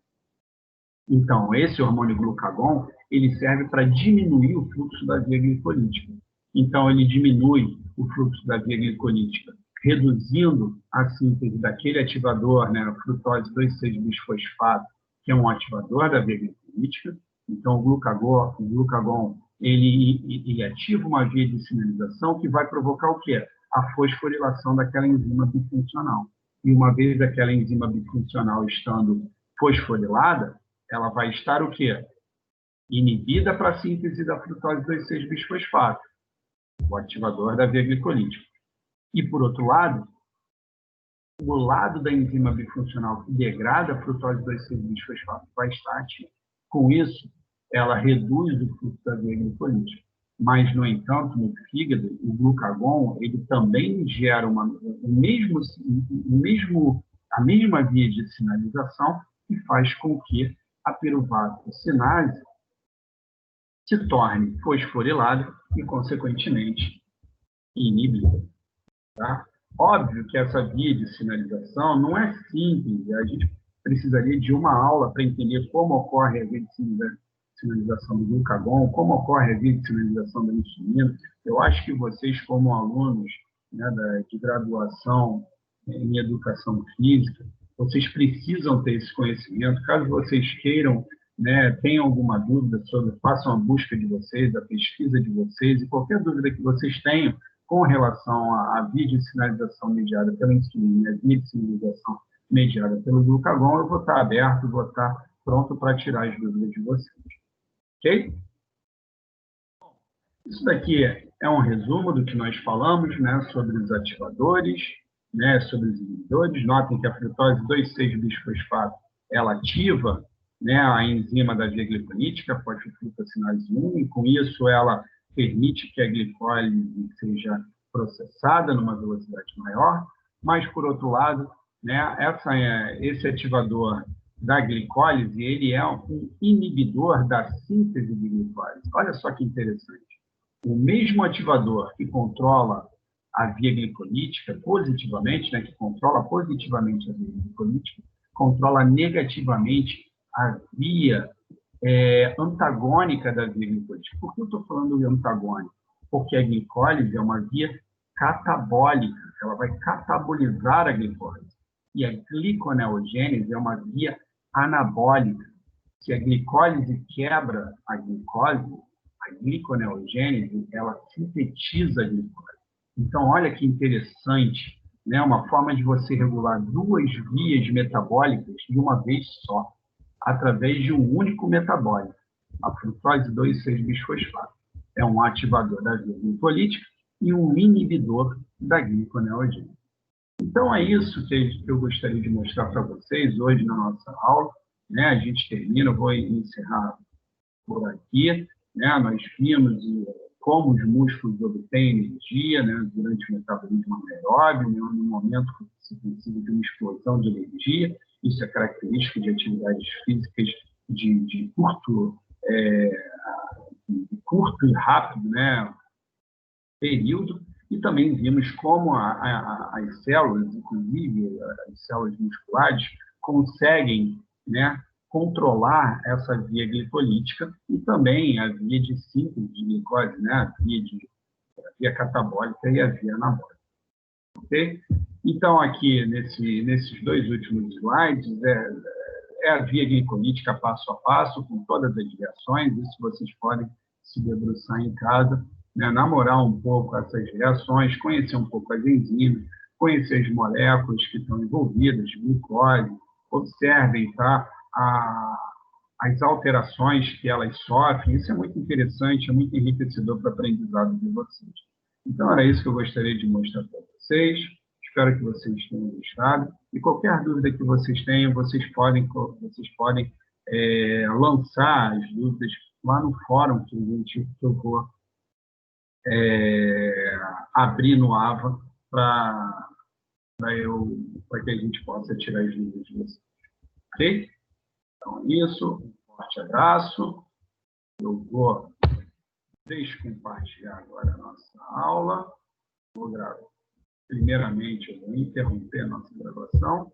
A: Então, esse hormônio glucagon, ele serve para diminuir o fluxo da via glicolítica. então ele diminui o fluxo da via glicolítica, reduzindo a síntese daquele ativador, né, a frutose 2,6-bisfosfato, que é um ativador da via glicolítica. Então, o glucagon ele ativa uma via de sinalização que vai provocar o quê? A fosforilação daquela enzima bifuncional. E uma vez aquela enzima bifuncional estando fosforilada, ela vai estar o quê? Inibida para a síntese da frutose 2,6-bisfosfato, o ativador da via glicolítica. E, por outro lado, o lado da enzima bifuncional que degrada a frutose 2,6-bisfosfato vai estar ativo. Com isso, ela reduz o fluxo da via glicolítica. Mas, no entanto, no fígado, o glucagon ele também gera a mesma via de sinalização que faz com que a piruvato-sinase se torne fosforilada e, consequentemente, inibida. Tá? Óbvio que essa via de sinalização não é simples. A gente precisaria de uma aula para entender como ocorre a via de sinalização do glucagon, como ocorre a via de sinalização da insulina. Eu acho que vocês, como alunos, né, de graduação em educação física, vocês precisam ter esse conhecimento. Caso vocês queiram, né, tenham alguma dúvida sobre, façam a busca de vocês, a pesquisa de vocês, e qualquer dúvida que vocês tenham com relação à via de sinalização mediada pela insulina e a via de sinalização mediada pelo glucagon, eu vou estar aberto, vou estar pronto para tirar as dúvidas de vocês. Ok? Isso daqui é um resumo do que nós falamos, né, sobre os ativadores, né, sobre os inibidores. Notem que a frutose 2,6-bisfosfato, ela ativa, né, a enzima da via glicolítica, a fosfofrutacinase 1, e com isso ela permite que a glicólise seja processada numa velocidade maior, mas, por outro lado, né, esse ativador da glicólise, ele é um inibidor da síntese de glicólise. Olha só que interessante. O mesmo ativador que controla a via glicolítica positivamente, né, que controla positivamente a via glicolítica, controla negativamente a via antagônica da via glicolítica. Por que eu estou falando de antagônica? Porque a glicólise é uma via catabólica, ela vai catabolizar a glicólise. E a gliconeogênese é uma via anabólica. Se a glicólise quebra a glicose, a gliconeogênese, ela sintetiza a glicose. Então, olha que interessante, né? Uma forma de você regular duas vias metabólicas de uma vez só, através de um único metabólito, a frutose 2,6-bisfosfato. É um ativador da via glicolítica e um inibidor da gliconeogênese. Então, é isso que eu gostaria de mostrar para vocês hoje na nossa aula. Né? A gente termina, eu vou encerrar por aqui. Né? Nós vimos como os músculos obtêm energia, né, durante o metabolismo anaeróbio, né, no momento que se precisa de uma explosão de energia. Isso é característico de atividades físicas de curto e rápido, né, período. E também vimos como as células, inclusive as células musculares, conseguem, né, controlar essa via glicolítica e também a via de síntese de glicose, né, a via catabólica e a via anabólica. Okay? Então, aqui, nesses dois últimos slides, é a via glicolítica passo a passo, com todas as reações. Isso vocês podem se debruçar em casa, né, namorar um pouco essas reações, conhecer um pouco as enzimas, conhecer as moléculas que estão envolvidas, glicose, observem, tá, as alterações que elas sofrem. Isso é muito interessante, é muito enriquecedor para o aprendizado de vocês. Então, era isso que eu gostaria de mostrar para vocês. Espero que vocês tenham gostado. E qualquer dúvida que vocês tenham, vocês podem lançar as dúvidas lá no fórum que eu vou abrir no AVA para que a gente possa tirar as dúvidas de vocês. Ok? Então, isso. Um forte abraço. Eu vou descompartilhar agora a nossa aula. Vou gravar. Primeiramente, eu vou interromper a nossa gravação.